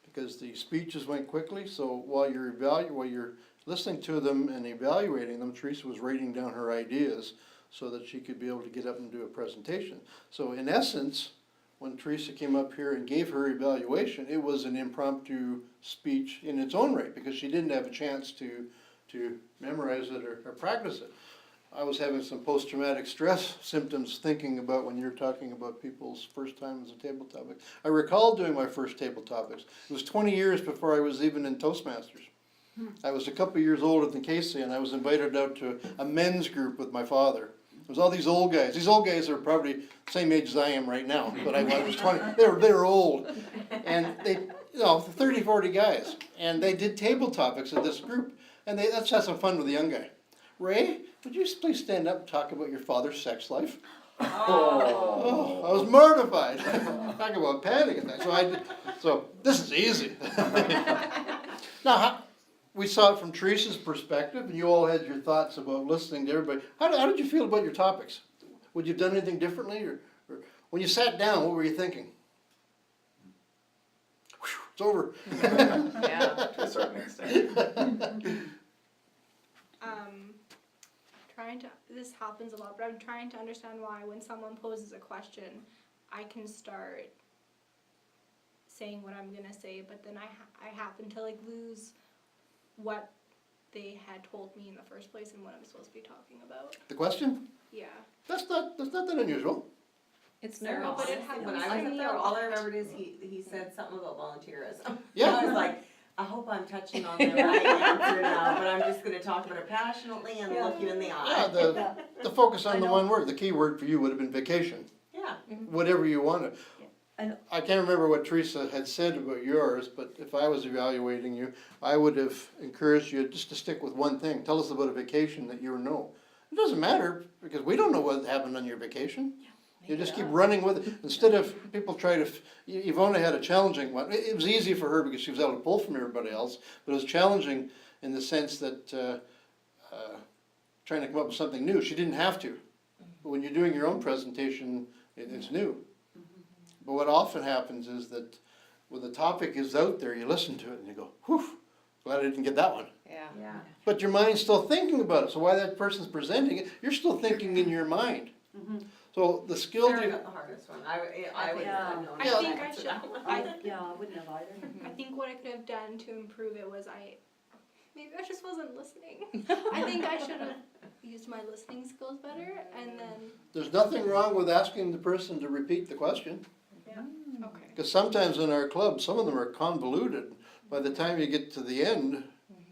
Speaker 1: because the speeches went quickly. So while you're listening to them and evaluating them, Teresa was writing down her ideas so that she could be able to get up and do a presentation. So in essence, when Teresa came up here and gave her evaluation, it was an impromptu speech in its own right, because she didn't have a chance to memorize it or practice it. I was having some post-traumatic stress symptoms thinking about when you're talking about people's first time as a table topic. I recall doing my first table topics. It was 20 years before I was even in Toastmasters. I was a couple of years older than Casey, and I was invited out to a men's group with my father. There was all these old guys. These old guys are probably the same age as I am right now, but I was 20. They were old, and they, 30, 40 guys, and they did table topics in this group, and let's have some fun with the young guy. Ray, would you please stand up and talk about your father's sex life? Oh, I was mortified. Talk about panic attack. So this is easy. Now, we saw it from Teresa's perspective, and you all had your thoughts about listening to everybody. How did you feel about your topics? Would you have done anything differently? Or when you sat down, what were you thinking? Whew, it's over.
Speaker 6: Yeah.
Speaker 5: To a certain extent.
Speaker 2: This happens a lot, but I'm trying to understand why when someone poses a question, I can start saying what I'm gonna say, but then I happen to lose what they had told me in the first place and what I'm supposed to be talking about.
Speaker 1: The question?
Speaker 2: Yeah.
Speaker 1: That's not that unusual.
Speaker 6: It's
Speaker 3: No,
Speaker 2: but it
Speaker 3: honestly,
Speaker 2: happens
Speaker 3: when I was
Speaker 2: to
Speaker 3: up
Speaker 2: me
Speaker 3: there,
Speaker 2: a
Speaker 3: all I
Speaker 2: lot.
Speaker 3: remembered is he said something about volunteerism.
Speaker 1: Yeah.
Speaker 3: I was like, I hope I'm touching on the right answer now, but I'm just gonna talk about it passionately and look you in the
Speaker 1: Yeah,
Speaker 3: eye.
Speaker 1: the focus on the one word. The key word for you would have been vacation.
Speaker 3: Yeah.
Speaker 1: Whatever you wanted.
Speaker 8: And-
Speaker 1: I can't remember what Teresa had said about yours, but if I was evaluating you, I would have encouraged you just to stick with one thing. Tell us about a vacation that you know. It doesn't matter, because we don't know what happened on your vacation. You just keep running with it. Instead of people try to, Ivona had a challenging one. It was easy for her because she was able to pull from everybody else, but it was challenging in the sense that trying to come up with something new. She didn't have to. But when you're doing your own presentation, it's new. But what often happens is that when the topic is out there, you listen to it and you go, whew, glad I didn't get that one.
Speaker 6: Yeah.
Speaker 3: Yeah.
Speaker 1: But your mind's still thinking about it. So while that person's presenting it, you're still thinking in your mind. So the skill
Speaker 3: Sarah
Speaker 1: to,
Speaker 3: got the hardest one. I would
Speaker 8: Yeah.
Speaker 3: have known.
Speaker 2: I
Speaker 3: the
Speaker 2: think
Speaker 3: answer
Speaker 2: I
Speaker 3: to that one.
Speaker 2: should.
Speaker 8: I wouldn't have either.
Speaker 2: I think what I could have done to improve it was maybe I just wasn't listening. I think I should have used my listening skills better, and then,
Speaker 1: There's nothing wrong with asking the person to repeat the question.
Speaker 2: okay.
Speaker 1: Because sometimes in our club, some of them are convoluted. By the time you get to the end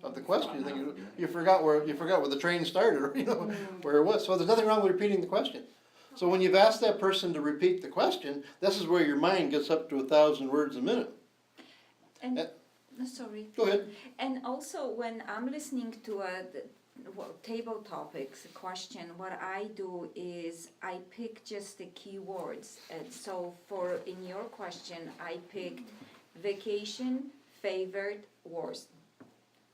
Speaker 1: of the question, you think you forgot where the train started, or where it was. So there's nothing wrong with repeating the question. So when you've asked that person to repeat the question, this is where your mind gets up to 1,000 words a minute.
Speaker 4: And, sorry.
Speaker 1: Go ahead.
Speaker 4: And also, when I'm listening to table topics question, what I do is I pick just the key words. And so in your question, I picked vacation, favorite, worst.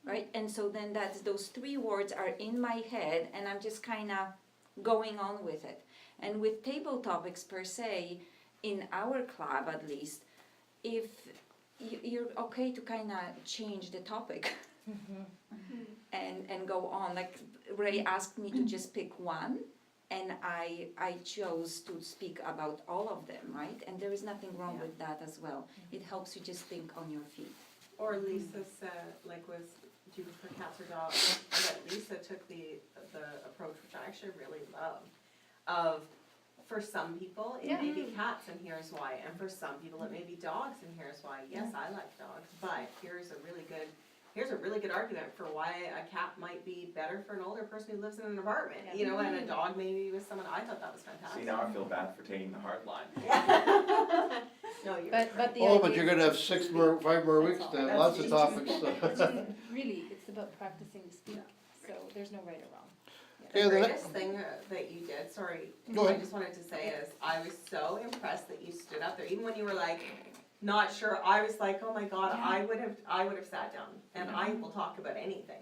Speaker 4: Right? And so then those 3 words are in my head, and I'm just kind of going on with it. And with table topics per se, in our club at least, if you're okay to kind of change the topic and go on. Like Ray asked me to just pick one, and I chose to speak about all of them, right? And there is nothing wrong with that as well. It helps you just think on your feet.
Speaker 3: Or Lisa said, like was due for cats or dogs, but Lisa took the approach, which I actually really love, of for some people it may be cats and here's why, and for some people it may be dogs and here's why. Yes, I like dogs, but here's a really good argument for why a cat might be better for an older person who lives in an apartment, and a dog maybe with someone. I thought that was fantastic.
Speaker 5: See, now I feel bad for taking the hard line.
Speaker 3: No, you're
Speaker 6: But the
Speaker 1: Oh,
Speaker 6: idea
Speaker 1: but you're gonna have 5 more weeks to have lots of topics.
Speaker 6: really, it's about practicing to speak, so there's no right or wrong.
Speaker 1: Okay,
Speaker 3: The
Speaker 1: the
Speaker 3: greatest thing that you did, sorry,
Speaker 1: Go ahead.
Speaker 3: I just wanted to say is, I was so impressed that you stood up there, even when you were like, not sure, I was like, oh my God, I would have sat down, and I will talk about anything,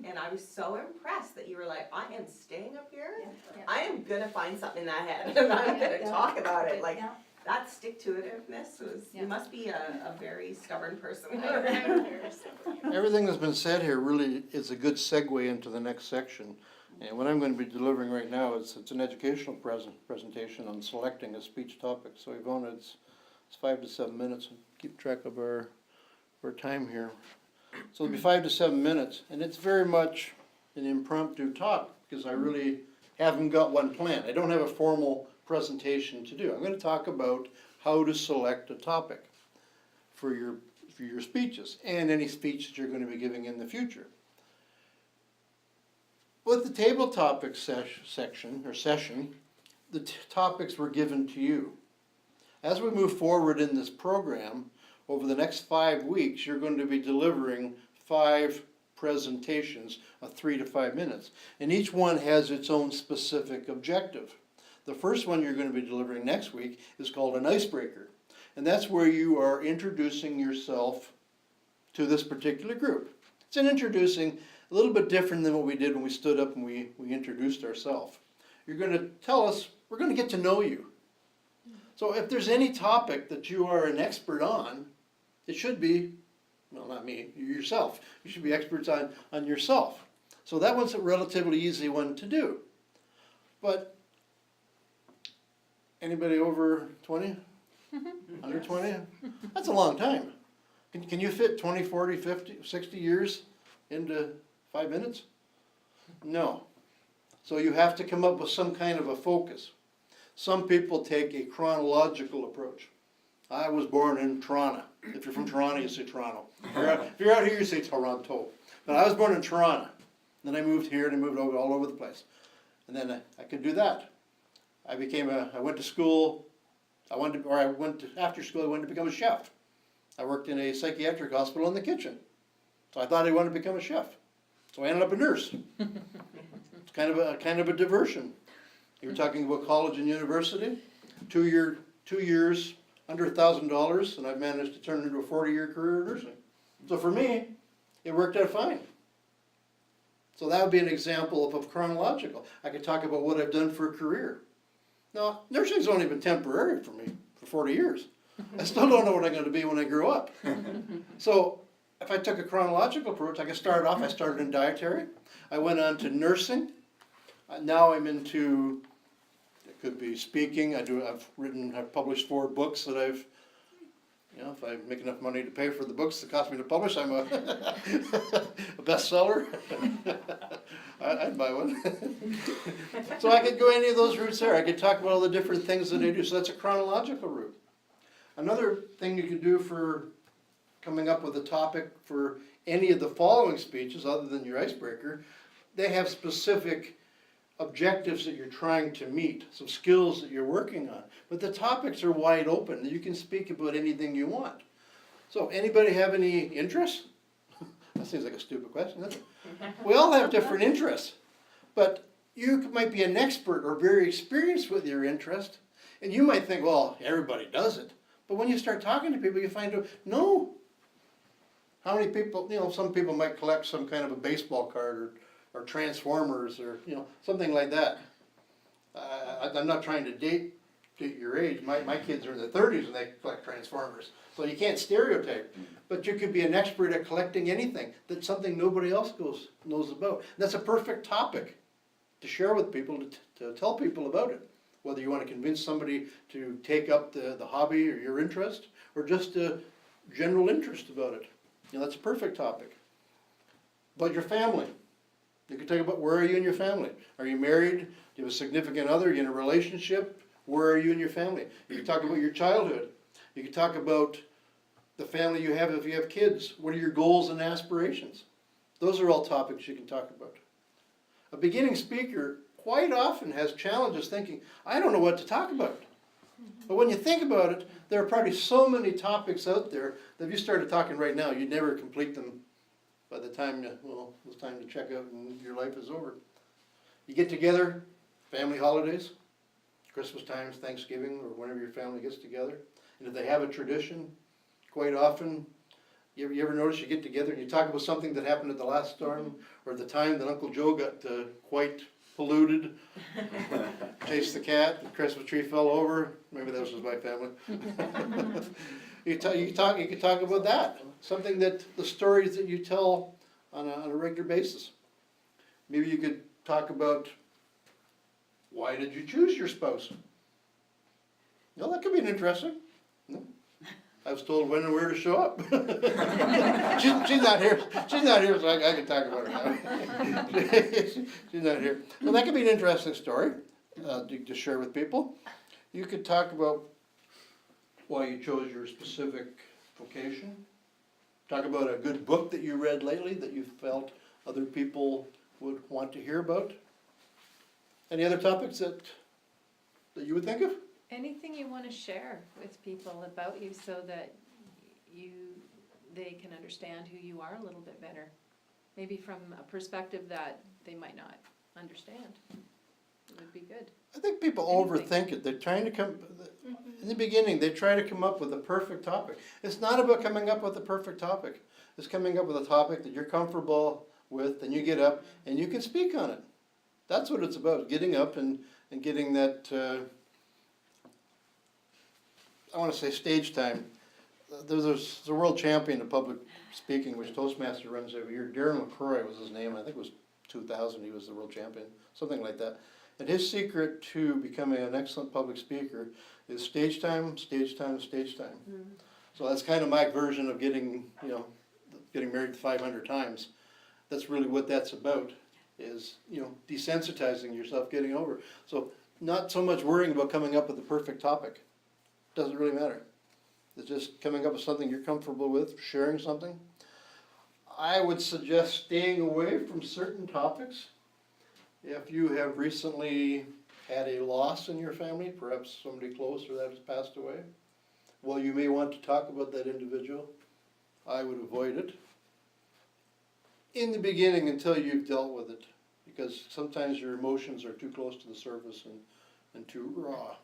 Speaker 3: and I was so impressed that you were like, I am staying up here, I am gonna find something in that head, and I'm gonna talk about it, like, that stick-to-itiveness was, you must be a very stubborn person.
Speaker 1: Everything that's been said here really is a good segue into the next section. And what I'm going to be delivering right now is it's an educational presentation on selecting a speech topic. So Yvonne, it's 5 to 7 minutes. Keep track of our time here. So it'll be 5 to 7 minutes, and it's very much an impromptu talk because I really haven't got one planned. I don't have a formal presentation to do. I'm going to talk about how to select a topic for your speeches and any speech that you're going to be giving in the future. With the table topics session, the topics were given to you. As we move forward in this program, over the next 5 weeks, you're going to be delivering 5 presentations of 3 to 5 minutes. And each one has its own specific objective. The first one you're going to be delivering next week is called an icebreaker. And that's where you are introducing yourself to this particular group. It's an introducing, a little bit different than what we did when we stood up and we introduced ourselves. You're going to tell us, we're going to get to know you. So if there's any topic that you are an expert on, it should be, well, not me, yourself. You should be experts on yourself. So that one's a relatively easy one to do. But anybody over 20? Under 20? That's a long time. Can you fit 20, 40, 50, 60 years into 5 minutes? No. So you have to come up with some kind of a focus. Some people take a chronological approach. I was born in Toronto. If you're from Toronto, you say Toronto. If you're out here, you say Toronto. But I was born in Toronto. Then I moved here and I moved all over the place. And then I could do that. I went to school. After school, I wanted to become a chef. I worked in a psychiatric hospital in the kitchen. So I thought I wanted to become a chef. So I ended up a nurse. It's kind of a diversion. You were talking about college and university. 2 years, under $1,000, and I've managed to turn it into a 40-year career in nursing. So for me, it worked out fine. So that would be an example of chronological. I could talk about what I've done for a career. Now, nursing's only been temporary for me for 40 years. I still don't know what I'm going to be when I grow up. So if I took a chronological approach, I started in dietary. I went on to nursing. Now I'm into, it could be speaking. I've published 4 books that I've You know, if I make enough money to pay for the books that cost me to publish, I'm a, a bestseller. I'd buy one. So I could go any of those routes there. I could talk about all the different things that I do. So that's a chronological route. Another thing you could do for coming up with a topic for any of the following speeches, other than your icebreaker, they have specific objectives that you're trying to meet, some skills that you're working on. But the topics are wide open. You can speak about anything you want. So anybody have any interests? That seems like a stupid question, doesn't it? We all have different interests. But you might be an expert or very experienced with your interest. And you might think, well, everybody does it. But when you start talking to people, you find out, no. How many people, you know, some people might collect some kind of a baseball card or Transformers or, you know, something like that. I'm not trying to date your age. My kids are in their 30s and they collect Transformers. So you can't stereotype. But you could be an expert at collecting anything. That's something nobody else knows about. And that's a perfect topic to share with people, to tell people about it. Whether you want to convince somebody to take up the hobby or your interest, or just a general interest about it. You know, that's a perfect topic. About your family. You can talk about where are you in your family. Are you married? Do you have a significant other? Are you in a relationship? Where are you in your family? You can talk about your childhood. You can talk about the family you have if you have kids. What are your goals and aspirations? Those are all topics you can talk about. A beginning speaker quite often has challenges thinking, I don't know what to talk about. But when you think about it, there are probably so many topics out there that if you started talking right now, you'd never complete them by the time, well, it's time to check out and your life is over. You get together, family holidays, Christmas times, Thanksgiving, or whenever your family gets together. And if they have a tradition, quite often, you ever notice you get together and you talk about something that happened at the last storm, or the time that Uncle Joe got quite polluted, chased the cat, the Christmas tree fell over. Maybe that was just my family. You can talk about that. Something that the stories that you tell on a regular basis. Maybe you could talk about why did you choose your spouse? No, that could be interesting. No. I was told when and where to show up. she's not here. She's not here, so I can talk about her now. She's not here. Well, that could be an interesting story to share with people. You could talk about why you chose your specific vocation. Talk about a good book that you read lately that you felt other people would want to hear about. Any other topics that you would think of?
Speaker 6: Anything you want to share with people about you so that they can understand who you are a little bit better. Maybe from a perspective that they might not understand. It would be good.
Speaker 1: I think people overthink it. They're trying to come, in the beginning, they try to come up with a perfect topic. It's not about coming up with a perfect topic. It's coming up with a topic that you're comfortable with, and you get up and you can speak on it. That's what it's about, getting up and getting that, I want to say stage time. There's a world champion of public speaking, which Toastmaster runs every year. Darren LaCroix was his name. I think it was 2000 he was the world champion, something like that. And his secret to becoming an excellent public speaker is stage time, stage time, stage time. Mm-hmm. So that's kind of my version of getting married 500 times. That's really what that's about, is, desensitizing yourself, getting over. So not so much worrying about coming up with the perfect topic. Doesn't really matter. It's just coming up with something you're comfortable with, sharing something. I would suggest staying away from certain topics. If you have recently had a loss in your family, perhaps somebody close or that has passed away, well, you may want to talk about that individual. I would avoid it in the beginning until you've dealt with it, because sometimes your emotions are too close to the surface and too raw.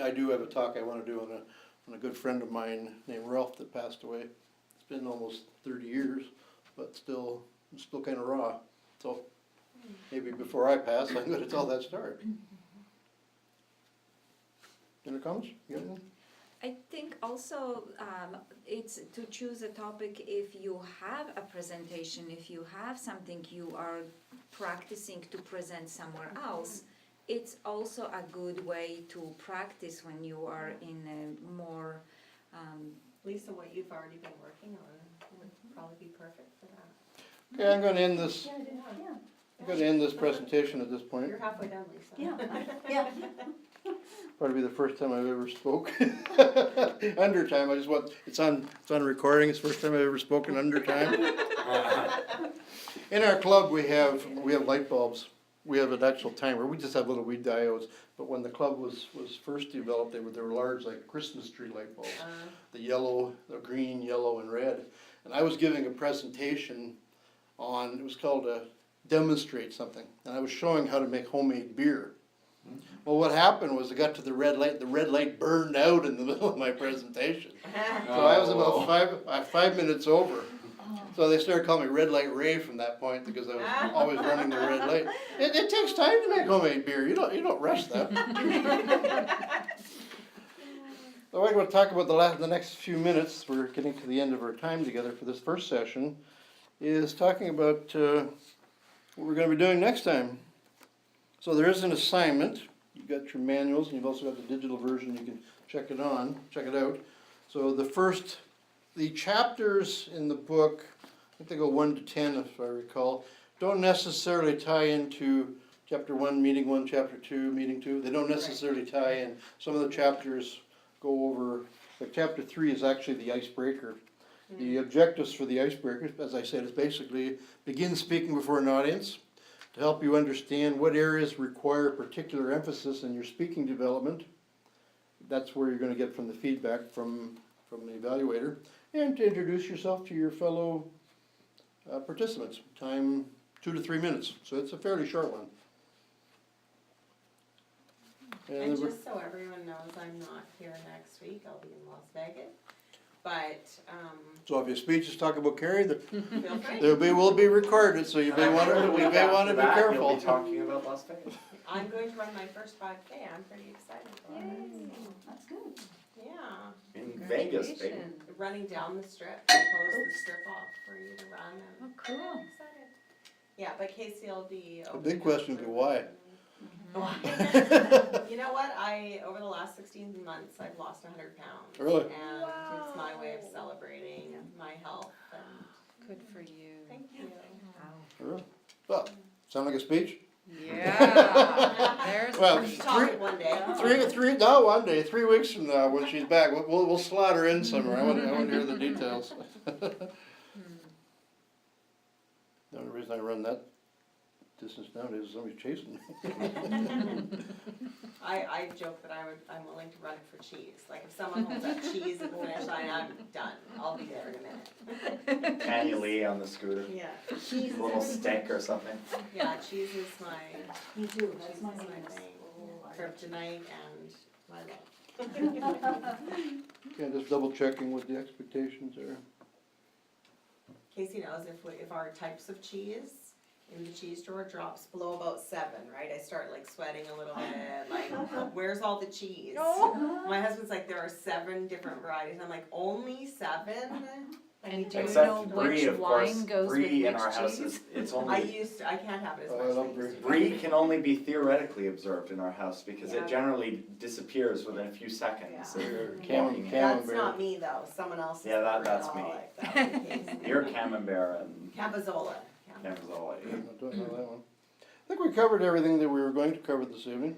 Speaker 1: I do have a talk I want to do on a good friend of mine named Ralph that passed away. It's been almost 30 years, but still kind of raw. So maybe before I pass, I'm going to tell that story. Any comments? You got anything?
Speaker 4: I think also it's to choose a topic if you have a presentation, if you have something you are practicing to present somewhere else. It's also a good way to practice when you are in a more
Speaker 3: Lisa, what you've already been working on would probably be perfect for that.
Speaker 1: Okay, I'm gonna end this,
Speaker 8: Yeah, I didn't, yeah,
Speaker 1: I'm gonna end this presentation at this point.
Speaker 3: You're halfway done, Lisa.
Speaker 8: yeah.
Speaker 1: Probably the first time I've ever spoke under time. I just want, it's on recording. It's the first time I've ever spoken under time. In our club, we have light bulbs. We have an actual timer. We just have little wee diodes. But when the club was first developed, they were large, like Christmas tree light bulbs. The yellow, the green, yellow, and red. And I was giving a presentation on, it was called Demonstrate Something. And I was showing how to make homemade beer. Well, what happened was I got to the red light burned out in the middle of my presentation. So I was about 5 minutes over. So they started calling me Red Light Ray from that point because I was always running the red light. It takes time to make homemade beer. You don't rush that. So I'm going to talk about the next few minutes. We're getting to the end of our time together for this first session. Is talking about what we're going to be doing next time. So there is an assignment. You've got your manuals, and you've also got the digital version. You can check it out. So the chapters in the book, I think they go 1 to 10 if I recall, don't necessarily tie into chapter 1, meeting 1, chapter 2, meeting 2. They don't necessarily tie in. Some of the chapters go over, like chapter 3 is actually the icebreaker. The objectives for the icebreaker, as I said, is basically begin speaking before an audience, to help you understand what areas require particular emphasis in your speaking development. That's where you're going to get from the feedback from the evaluator, and to introduce yourself to your fellow participants. Time 2 to 3 minutes, so it's a fairly short one.
Speaker 3: And just so everyone knows, I'm not here next week, I'll be in Las Vegas. But,
Speaker 1: So if your speech is talking about Carrie,
Speaker 3: feel free.
Speaker 1: will be recorded, so you may want to be
Speaker 7: After that,
Speaker 1: careful.
Speaker 7: You'll be talking about Las Vegas.
Speaker 3: I'm going to run my first 5K, I'm pretty excited for it.
Speaker 8: That's good.
Speaker 3: Yeah,
Speaker 7: In Vegas, baby.
Speaker 6: Congratulations.
Speaker 3: running down the strip, they close the strip off for you to run and.
Speaker 6: Oh, cool.
Speaker 3: I'm excited. Yeah, but Casey will be.
Speaker 1: The big question is why?
Speaker 3: You know what, over the last 16 months, I've lost 100 pounds.
Speaker 1: Really?
Speaker 3: And it's my way of celebrating my health and,
Speaker 6: Good for you.
Speaker 3: thank you.
Speaker 1: Really? Well, sound like a speech?
Speaker 6: Yeah, there's.
Speaker 1: Well,
Speaker 3: We should talk one day.
Speaker 1: One day, 3 weeks from now, when she's back, we'll slot her in somewhere. I want to hear the details. The only reason I run that distance nowadays is somebody's chasing me.
Speaker 3: I joke that I'm willing to run it for cheese. Like if someone holds up cheese at the finish line, I'm done. I'll be there in a minute.
Speaker 7: Annually on the scooter,
Speaker 3: Yeah,
Speaker 7: a little stick or something.
Speaker 3: yeah, cheese is my,
Speaker 8: Me too,
Speaker 3: cheese
Speaker 8: that's
Speaker 3: is
Speaker 8: my
Speaker 3: my
Speaker 8: weakness.
Speaker 3: thing. Kryptonite and my love.
Speaker 1: Yeah, just double checking what the expectations are.
Speaker 3: Casey knows if our types of cheese in the cheese drawer drops below about 7, right? I start like sweating a little bit, like, where's all the cheese? My husband's like, there are 7 different varieties. I'm like, only 7?
Speaker 6: And do you
Speaker 7: Except
Speaker 6: know
Speaker 7: brie,
Speaker 6: which
Speaker 7: of course.
Speaker 6: wine goes with
Speaker 7: Brie in
Speaker 6: which
Speaker 7: our house
Speaker 6: cheese?
Speaker 7: is, it's
Speaker 3: I
Speaker 7: only,
Speaker 3: can't have it as
Speaker 1: Oh, I
Speaker 3: much as I
Speaker 1: love
Speaker 3: used to.
Speaker 7: brie can only be theoretically observed in our house because
Speaker 3: Yeah.
Speaker 7: it generally disappears within a few seconds.
Speaker 3: Yeah.
Speaker 7: of
Speaker 1: Camel-
Speaker 7: walking in.
Speaker 1: camel-
Speaker 3: That's not me though, someone else is
Speaker 7: Yeah,
Speaker 3: the
Speaker 7: that's me.
Speaker 3: Brie-aholic. That would be Casey.
Speaker 7: You're Camembert and
Speaker 3: Campazola.
Speaker 7: Camazola.
Speaker 1: I don't know that one. I think we covered everything that we were going to cover this evening.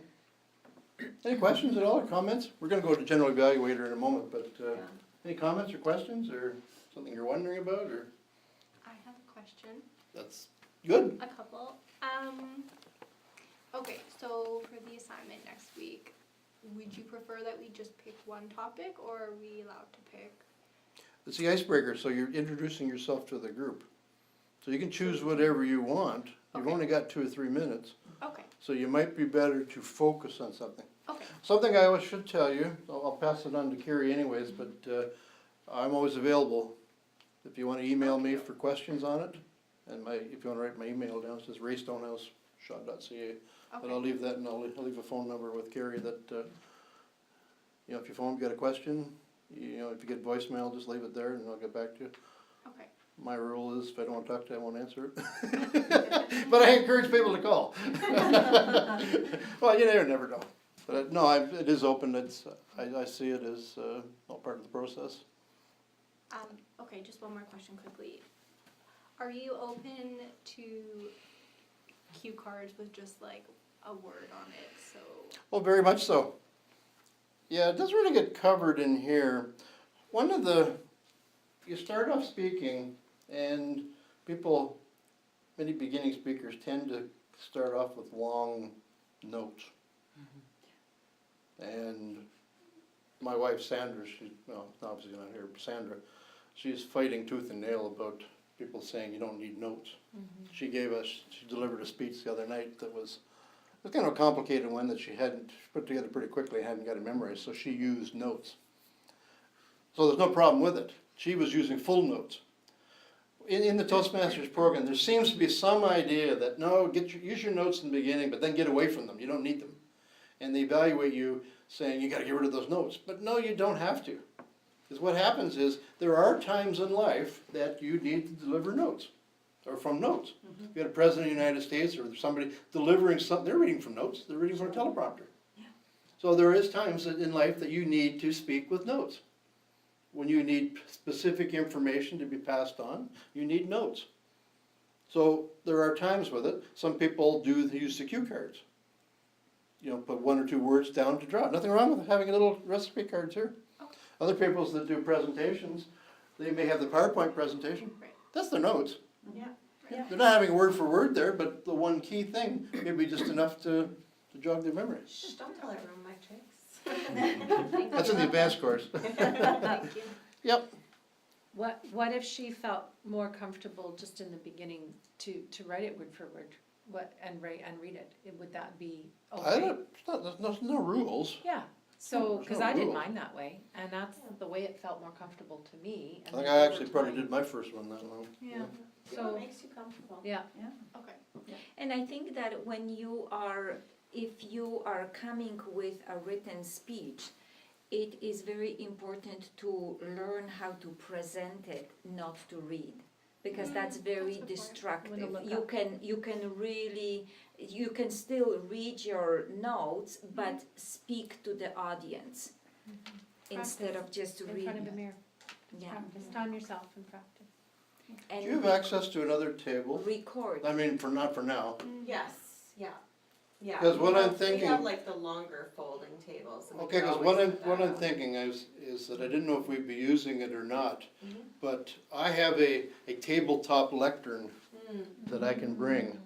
Speaker 1: Any questions at all, or comments? We're gonna go to general evaluator in a moment, but
Speaker 3: Yeah.
Speaker 1: any comments or questions, or something you're wondering about, or?
Speaker 2: I have a question.
Speaker 1: That's good.
Speaker 2: A couple. Okay, so for the assignment next week, would you prefer that we just pick one topic, or are we allowed to pick?
Speaker 1: It's the icebreaker, so you're introducing yourself to the group. So you can choose whatever you want. You've
Speaker 2: Okay.
Speaker 1: only got 2 or 3 minutes,
Speaker 2: Okay,
Speaker 1: so you might be better to focus on something.
Speaker 2: okay,
Speaker 1: Something I always should tell you, I'll pass it on to Carrie anyways, but I'm always available. If you want to email me for questions on it, and if you want to write my email down, it says raystonehouse.ca. But I'll
Speaker 2: okay,
Speaker 1: leave that, and I'll leave a phone number with Carrie that, if your phone got a question, if you get voicemail, just leave it there and I'll get back to you.
Speaker 2: okay.
Speaker 1: My rule is if I don't want to talk to you, I won't answer it. But I encourage people to call. Well, you never know. But no, it is open, I see it as all part of the process.
Speaker 2: Okay, just one more question quickly. Are you open to cue cards with just like a word on it, so?
Speaker 1: Well, very much so. Yeah, it doesn't really get covered in here. You start off speaking and people, many beginning speakers tend to start off with long notes. And my wife Sandra, she's, well, obviously not here, but Sandra, she's fighting tooth and nail about people saying you don't need notes. She delivered a speech the other night that was kind of a complicated one that she hadn't put together pretty quickly and hadn't got it memorized, so she used notes. So there's no problem with it. She was using full notes. In the Toastmasters program, there seems to be some idea that, no, use your notes in the beginning, but then get away from them. You don't need them. And they evaluate you saying you got to get rid of those notes. But no, you don't have to. Because what happens is there are times in life that you need to deliver notes, or from notes. You got a president of the United States or somebody delivering something, they're reading from notes, they're reading from a teleprompter. So there is times in life that you need to speak with notes. When you need specific information to be passed on, you need notes. So there are times with it. Some people do use the cue cards. You know, put one or two words down to draw. Nothing wrong with having a little recipe cards here. Other people that do presentations, they may have the PowerPoint presentation.
Speaker 2: Right.
Speaker 1: That's their notes.
Speaker 3: Yeah.
Speaker 1: They're not having word for word there, but the one key thing may be just enough to jog their memory.
Speaker 3: Shh, don't tell everyone my tricks.
Speaker 1: That's in the advanced course.
Speaker 2: Thank you.
Speaker 1: Yep.
Speaker 6: What if she felt more comfortable just in the beginning to write it word for word, and read it? Would that be okay?
Speaker 1: There's no rules.
Speaker 6: Yeah, so,
Speaker 1: There's
Speaker 6: because
Speaker 1: no
Speaker 6: I did
Speaker 1: rule.
Speaker 6: mine that way, and that's the way it felt more comfortable to me.
Speaker 1: I think I actually probably did my first one that long.
Speaker 6: Yeah,
Speaker 3: See what
Speaker 6: so,
Speaker 3: makes you comfortable.
Speaker 6: yeah.
Speaker 2: Okay.
Speaker 4: And I think that if you are coming with a written speech, it is very important to learn how to present it, not to read, because that's very
Speaker 2: That's a good point.
Speaker 6: When to
Speaker 4: distractive.
Speaker 6: look
Speaker 4: You can still read your notes, but speak to the audience instead of just
Speaker 6: In front of
Speaker 4: reading.
Speaker 6: a mirror,
Speaker 4: Yeah,
Speaker 6: practice, time yourself and practice.
Speaker 1: Do you have
Speaker 4: and
Speaker 1: access to another table?
Speaker 4: record.
Speaker 1: I mean, not for now.
Speaker 3: Yes, yeah. Yeah.
Speaker 1: 'Cause what
Speaker 3: we
Speaker 1: I'm
Speaker 3: have-
Speaker 1: thinking-
Speaker 3: We have like the longer folding tables. and we
Speaker 1: Okay,
Speaker 3: could
Speaker 1: because
Speaker 3: always
Speaker 1: what
Speaker 3: put
Speaker 1: I'm
Speaker 3: that
Speaker 1: thinking is that I didn't know if we'd be using it or not,
Speaker 3: Mhm.
Speaker 1: but I have a tabletop lectern
Speaker 3: up.
Speaker 1: that I can bring.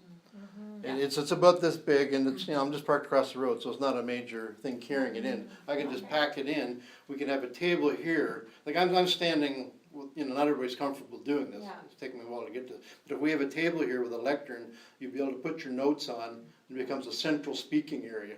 Speaker 1: And it's about this big, and it's, I'm just parked across the road, so it's not a major thing carrying it in. I can just pack it in. We can have a table here. Like I'm standing, not everybody's comfortable doing this.
Speaker 3: Yeah.
Speaker 1: It's taking me a while to get to this. But if we have a table here with a lectern, you'll be able to put your notes on. It becomes a central speaking area.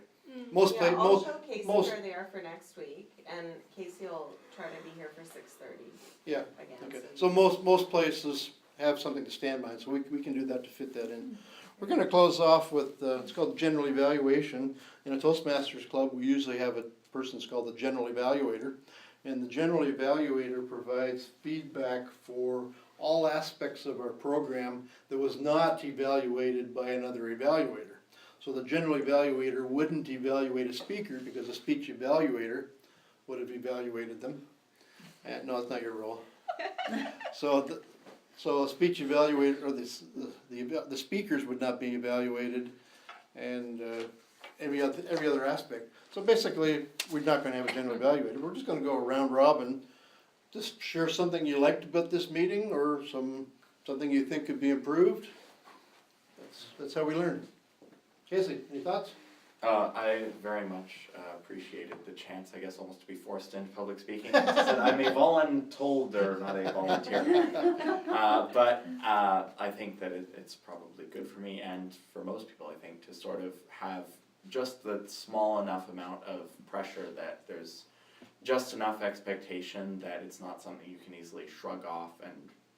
Speaker 1: Most
Speaker 3: Yeah, I'll
Speaker 1: most
Speaker 3: show Casey
Speaker 1: most-
Speaker 3: where they are for next week, and Casey will try to be here for 6:30
Speaker 1: yeah.
Speaker 3: again.
Speaker 1: Okay, so most places have something to stand by, so we can do that to fit that in. We're gonna close off with, it's called general evaluation. In a Toastmasters club, we usually have a person that's called the general evaluator. And the general evaluator provides feedback for all aspects of our program that was not evaluated by another evaluator. So the general evaluator wouldn't evaluate a speaker because a speech evaluator would have evaluated them. And, no, it's not your role. So a speech evaluator, or the speakers would not be evaluated, and every other aspect. So basically, we're not gonna have a general evaluator, we're just gonna go around robin, just share something you liked about this meeting, or something you think could be improved. That's how we learn. Casey, any thoughts?
Speaker 7: I very much appreciated the chance, I guess, almost to be forced into public speaking. I'm a voluntold, not a volunteer. But I think that it's probably good for me and for most people, I think, to sort of have just the small enough amount of pressure that there's just enough expectation that it's not something you can easily shrug off and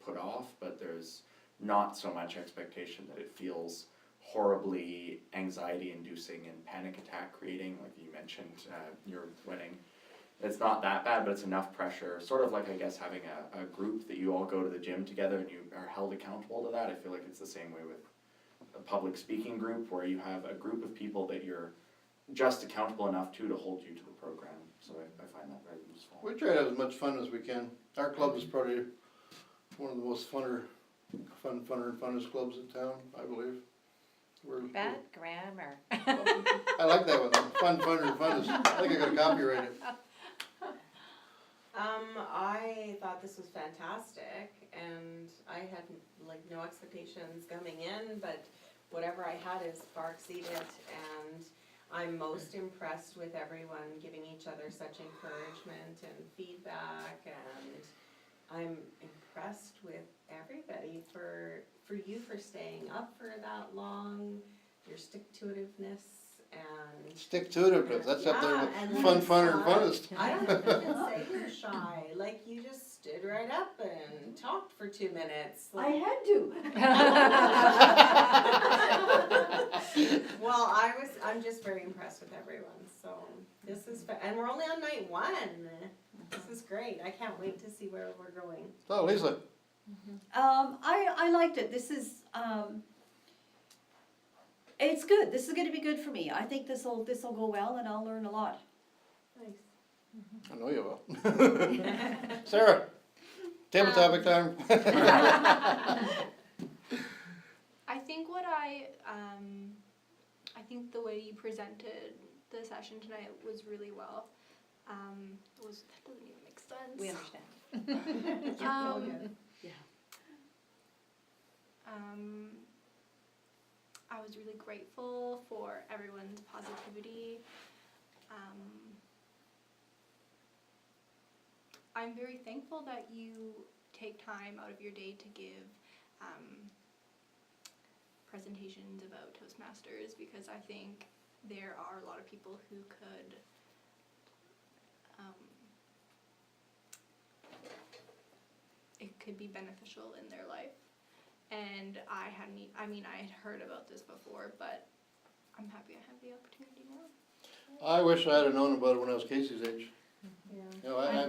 Speaker 7: put off, but there's not so much expectation that it feels horribly anxiety inducing and panic attack creating, like you mentioned, your wedding. It's not that bad, but it's enough pressure, sort of like, I guess, having a group that you all go to the gym together and you are held accountable to that. I feel like it's the same way with a public speaking group, where you have a group of people that you're just accountable enough too to hold you to the program. So I find that very useful.
Speaker 1: We try to have as much fun as we can. Our club is probably one of the most funner and funnest clubs in town, I believe.
Speaker 6: Bad grammar.
Speaker 1: I like that one, fun, funner, and funnest. I think I gotta copyright it.
Speaker 3: I thought this was fantastic, and I had like no expectations coming in, but whatever I had is far exceeded, and I'm most impressed with everyone giving each other such encouragement and feedback, and I'm impressed with everybody for you for staying up for that long, your stick-to-itiveness, and
Speaker 1: Stick to it, that's up there
Speaker 3: yeah,
Speaker 1: with
Speaker 3: and
Speaker 1: fun,
Speaker 3: then
Speaker 1: funner, and
Speaker 3: some.
Speaker 1: funnest.
Speaker 3: I don't even say you're shy, like you just stood right up and talked for 2 minutes.
Speaker 8: I
Speaker 3: Like,
Speaker 8: had to.
Speaker 3: well, I'm just very impressed with everyone, so this is, and we're only on night 1. This is great, I can't wait to see where we're going.
Speaker 1: So Lisa,
Speaker 8: I liked it. This is, it's good. This is gonna be good for me. I think this'll go well and I'll learn a lot.
Speaker 3: Nice.
Speaker 1: I know you will. Sarah, table topic time.
Speaker 2: I think I think the way you presented the session tonight was really well. That doesn't even make sense.
Speaker 6: We understand.
Speaker 2: I was really grateful for everyone's positivity. I'm very thankful that you take time out of your day to give presentations about Toastmasters, because I think there are a lot of people who could it could be beneficial in their life. And I had heard about this before, but I'm happy I have the opportunity now.
Speaker 1: I wish I had known about it when I was Casey's age.
Speaker 3: Yeah.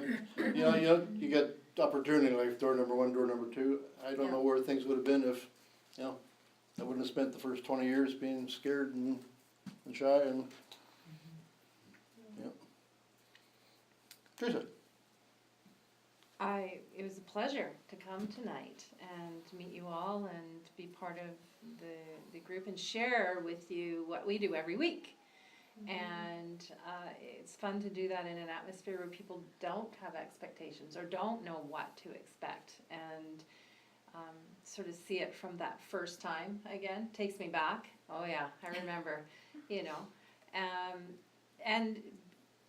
Speaker 1: You get opportunity in life, door number 1, door number 2. I don't know where things would have been if, I wouldn't have spent the first 20 years being scared and shy and, Teresa.
Speaker 6: It was a pleasure to come tonight and to meet you all and be part of the group and share with you what we do every week. And it's fun to do that in an atmosphere where people don't have expectations or don't know what to expect, and sort of see it from that first time again. Takes me back. Oh yeah, I remember,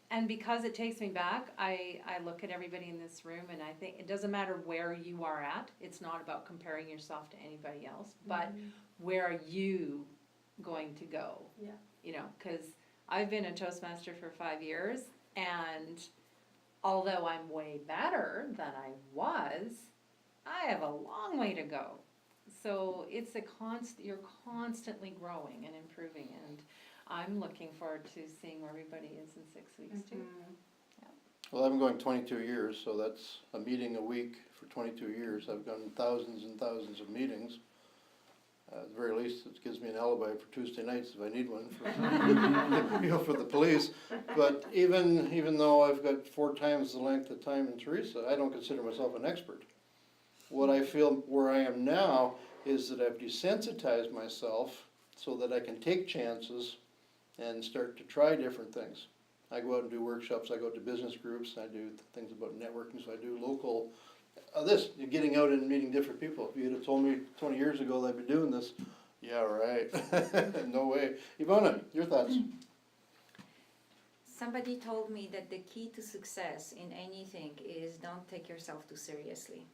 Speaker 6: and because it takes me back, I look at everybody in this room and I think it doesn't matter where you are at. It's not about comparing yourself to anybody else, but where are you going to go?
Speaker 3: Yeah.
Speaker 6: Because I've been a Toastmaster for 5 years, and although I'm way better than I was, I have a long way to go. So it's you're constantly growing and improving, and I'm looking forward to seeing where everybody is in 6 weeks too.
Speaker 1: Well, I've been going 22 years, so that's a meeting a week for 22 years. I've done thousands and thousands of meetings. At the very least, it gives me an alibi for Tuesday nights if I need one for, for the police. But even though I've got 4 times the length of time in Teresa, I don't consider myself an expert. What I feel where I am now is that I've desensitized myself so that I can take chances and start to try different things. I go out and do workshops, I go to business groups, I do things about networking, so I do local, getting out and meeting different people. If you'd have told me 20 years ago that I'd be doing this, yeah, right, no way. Ivana, your thoughts?
Speaker 4: Somebody told me that the key to success in anything is don't take yourself too seriously.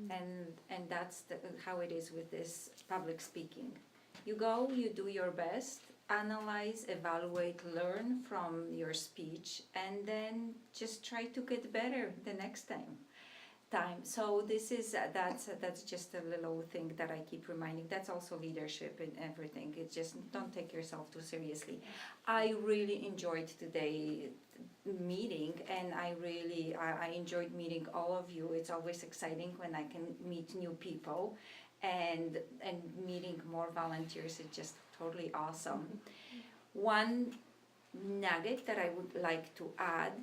Speaker 4: And that's how it is with this public speaking. You go, you do your best, analyze, evaluate, learn from your speech, and then just try to get better the next time. So this is that's just a little thing that I keep reminding. That's also leadership and everything. It's just don't take yourself too seriously. I really enjoyed today's meeting, and I enjoyed meeting all of you. It's always exciting when I can meet new people, and meeting more volunteers is just totally awesome. One nugget that I would like to add,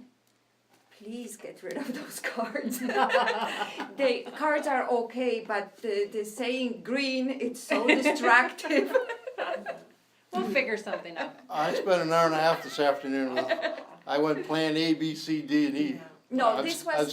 Speaker 4: please get rid of those cards. The cards are okay, but the saying green, it's so distractive.
Speaker 6: We'll figure something out.
Speaker 1: I spent an hour and a half this afternoon with, I went plan A, B, C, D, and E.
Speaker 4: No,
Speaker 1: I'm
Speaker 4: this
Speaker 1: I'm
Speaker 4: was,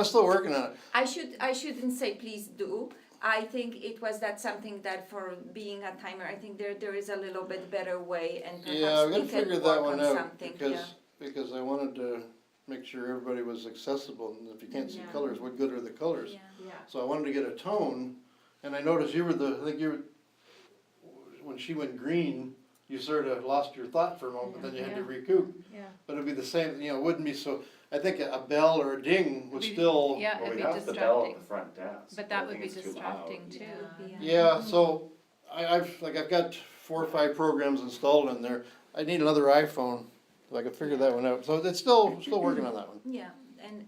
Speaker 1: still working on it.
Speaker 4: I shouldn't say please do. I think it was that something that for being a timer, I think there is a little bit better way and
Speaker 1: Yeah, we
Speaker 4: perhaps
Speaker 1: gotta
Speaker 4: we can
Speaker 1: figure
Speaker 4: work
Speaker 1: that
Speaker 4: on
Speaker 1: one out,
Speaker 4: something, yeah.
Speaker 1: because I wanted to make sure everybody was accessible, and if you can't see
Speaker 3: Yeah.
Speaker 1: colors, what good are the colors?
Speaker 4: Yeah.
Speaker 3: Yeah.
Speaker 1: So I wanted to get a tone, and I noticed you were I think you were, when she went green, you sort of lost your thought for a moment, then you had to
Speaker 6: Yeah.
Speaker 1: recoup.
Speaker 6: Yeah.
Speaker 1: But it'd be the same, it wouldn't be so, I think a bell or a ding was
Speaker 6: Be-
Speaker 1: still.
Speaker 6: Yeah,
Speaker 5: Well,
Speaker 6: it'd
Speaker 5: we
Speaker 6: be
Speaker 5: have the bell
Speaker 6: distracting,
Speaker 5: at the front desk.
Speaker 6: but
Speaker 5: I
Speaker 6: that would
Speaker 5: think
Speaker 6: be
Speaker 5: it's too loud.
Speaker 6: distracting too.
Speaker 3: Yeah.
Speaker 1: Yeah, so I've got 4 or 5 programs installed in there. I need another iPhone, so I could figure that one out. So it's still working on that one.
Speaker 4: Yeah, and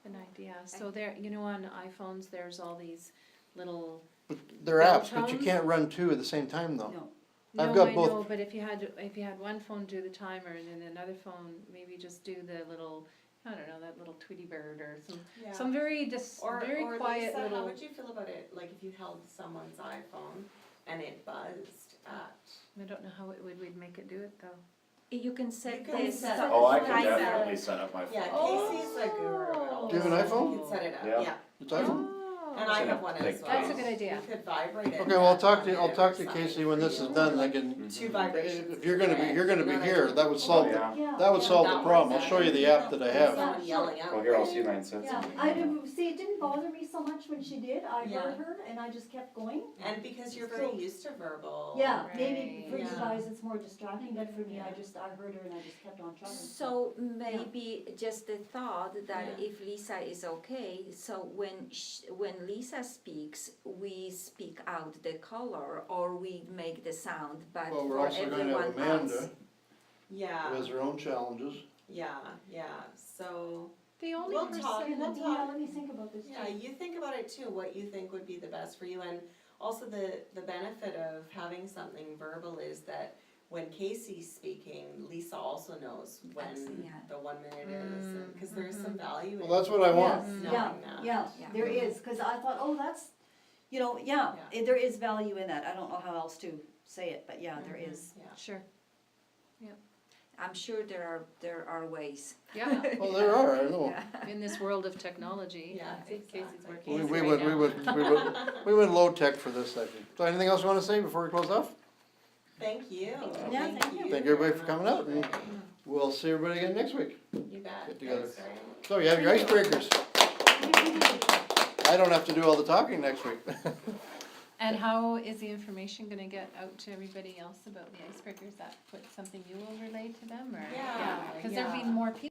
Speaker 6: An idea, so there, on iPhones, there's all these little,
Speaker 1: They're
Speaker 6: Bell
Speaker 1: apps, but you
Speaker 6: tones?
Speaker 1: can't run 2 at the same time though.
Speaker 8: No.
Speaker 1: I've
Speaker 6: no,
Speaker 1: got
Speaker 6: I
Speaker 1: both.
Speaker 6: know, but if you had one phone do the timer and then another phone, maybe just do the little, I don't know, that little Tweety bird or
Speaker 3: Yeah.
Speaker 6: some very very
Speaker 3: Or
Speaker 6: quiet
Speaker 3: Lisa, how
Speaker 6: little.
Speaker 3: would you feel about it, like if you held someone's iPhone and it buzzed at?
Speaker 6: I don't know how we'd make it do it though.
Speaker 4: you can set
Speaker 3: You can
Speaker 4: this.
Speaker 3: set
Speaker 5: Oh, I can
Speaker 4: timer.
Speaker 5: definitely set up my phone.
Speaker 3: Yeah,
Speaker 6: Oh.
Speaker 3: Casey's a guru at all
Speaker 1: Do you have an
Speaker 3: this.
Speaker 1: iPhone?
Speaker 3: You can set it up,
Speaker 5: Yeah.
Speaker 3: yeah.
Speaker 1: It's iPhone?
Speaker 3: And I have one as
Speaker 5: That's
Speaker 3: well.
Speaker 6: That's a good idea.
Speaker 3: You could vibrate it.
Speaker 1: Okay, well, I'll talk
Speaker 3: and
Speaker 1: to
Speaker 3: on
Speaker 1: Casey
Speaker 3: the
Speaker 1: when this is done, I can,
Speaker 5: Mhm.
Speaker 3: 2 vibrations.
Speaker 1: if you're gonna be
Speaker 3: Another
Speaker 1: here,
Speaker 3: two.
Speaker 1: that would
Speaker 5: Oh,
Speaker 1: solve,
Speaker 5: yeah.
Speaker 8: Yeah.
Speaker 1: that would
Speaker 8: yeah.
Speaker 1: solve
Speaker 3: That
Speaker 1: the problem. I'll
Speaker 3: works.
Speaker 1: show you the app that I have.
Speaker 3: Someone yelling out.
Speaker 5: Well, here, I'll see if I can set
Speaker 8: Yeah,
Speaker 5: something.
Speaker 8: I didn't, see, it didn't bother me so much when she did, I
Speaker 3: Yeah.
Speaker 8: heard her and I just kept going.
Speaker 3: And because you're very used to verbal.
Speaker 8: Yeah, maybe for you
Speaker 3: Right.
Speaker 8: guys it's more distracting, but for me,
Speaker 3: Yeah.
Speaker 8: I heard her and I just kept on chugging.
Speaker 4: So maybe just the thought that
Speaker 3: Yeah.
Speaker 4: if Lisa is okay, so when Lisa speaks, we speak out the color or we make the sound, but
Speaker 1: Well, we're
Speaker 4: for
Speaker 1: also gonna
Speaker 4: everyone
Speaker 1: have Amanda,
Speaker 4: else.
Speaker 3: Yeah,
Speaker 1: who has her own challenges.
Speaker 3: yeah, so,
Speaker 6: The only
Speaker 3: We'll
Speaker 6: person.
Speaker 3: talk.
Speaker 8: And yeah, let me think about this too.
Speaker 3: yeah, you think about it too, what you think would be the best for you, and also the benefit of having something verbal is that when Casey's speaking, Lisa also knows when
Speaker 4: Yeah.
Speaker 3: the 1 minute is, and, cause there's some value in
Speaker 1: Well, that's what I want.
Speaker 8: Yes,
Speaker 3: knowing
Speaker 8: yeah,
Speaker 3: that.
Speaker 8: yeah,
Speaker 4: Yeah.
Speaker 8: there is, cause I thought, oh, that's,
Speaker 3: Yeah.
Speaker 8: there is value in that, I don't know how else to say it, but yeah, there is.
Speaker 3: Yeah.
Speaker 6: Sure,
Speaker 4: I'm sure there are ways.
Speaker 6: yeah,
Speaker 1: Well, there are, I know.
Speaker 4: Yeah.
Speaker 6: in this world of technology,
Speaker 3: Yeah,
Speaker 6: I think Casey's
Speaker 3: exactly.
Speaker 6: working.
Speaker 1: We
Speaker 6: it
Speaker 1: we
Speaker 6: right
Speaker 1: would,
Speaker 6: now.
Speaker 1: we went low tech for this section. So anything else you wanna say before we close off?
Speaker 3: Thank you.
Speaker 8: Yeah, thank you.
Speaker 1: Thank everybody for
Speaker 3: very
Speaker 1: coming
Speaker 3: much.
Speaker 1: out, and we'll see everybody again next week.
Speaker 3: You bet.
Speaker 1: Get together.
Speaker 3: Thanks very much.
Speaker 1: So you have your icebreakers. I don't have to do all the talking next week.
Speaker 6: And how is the information gonna get out to everybody else about the icebreakers? That something you will relay to them or?
Speaker 3: Yeah,
Speaker 6: Cause there'll be
Speaker 3: yeah.
Speaker 6: more people.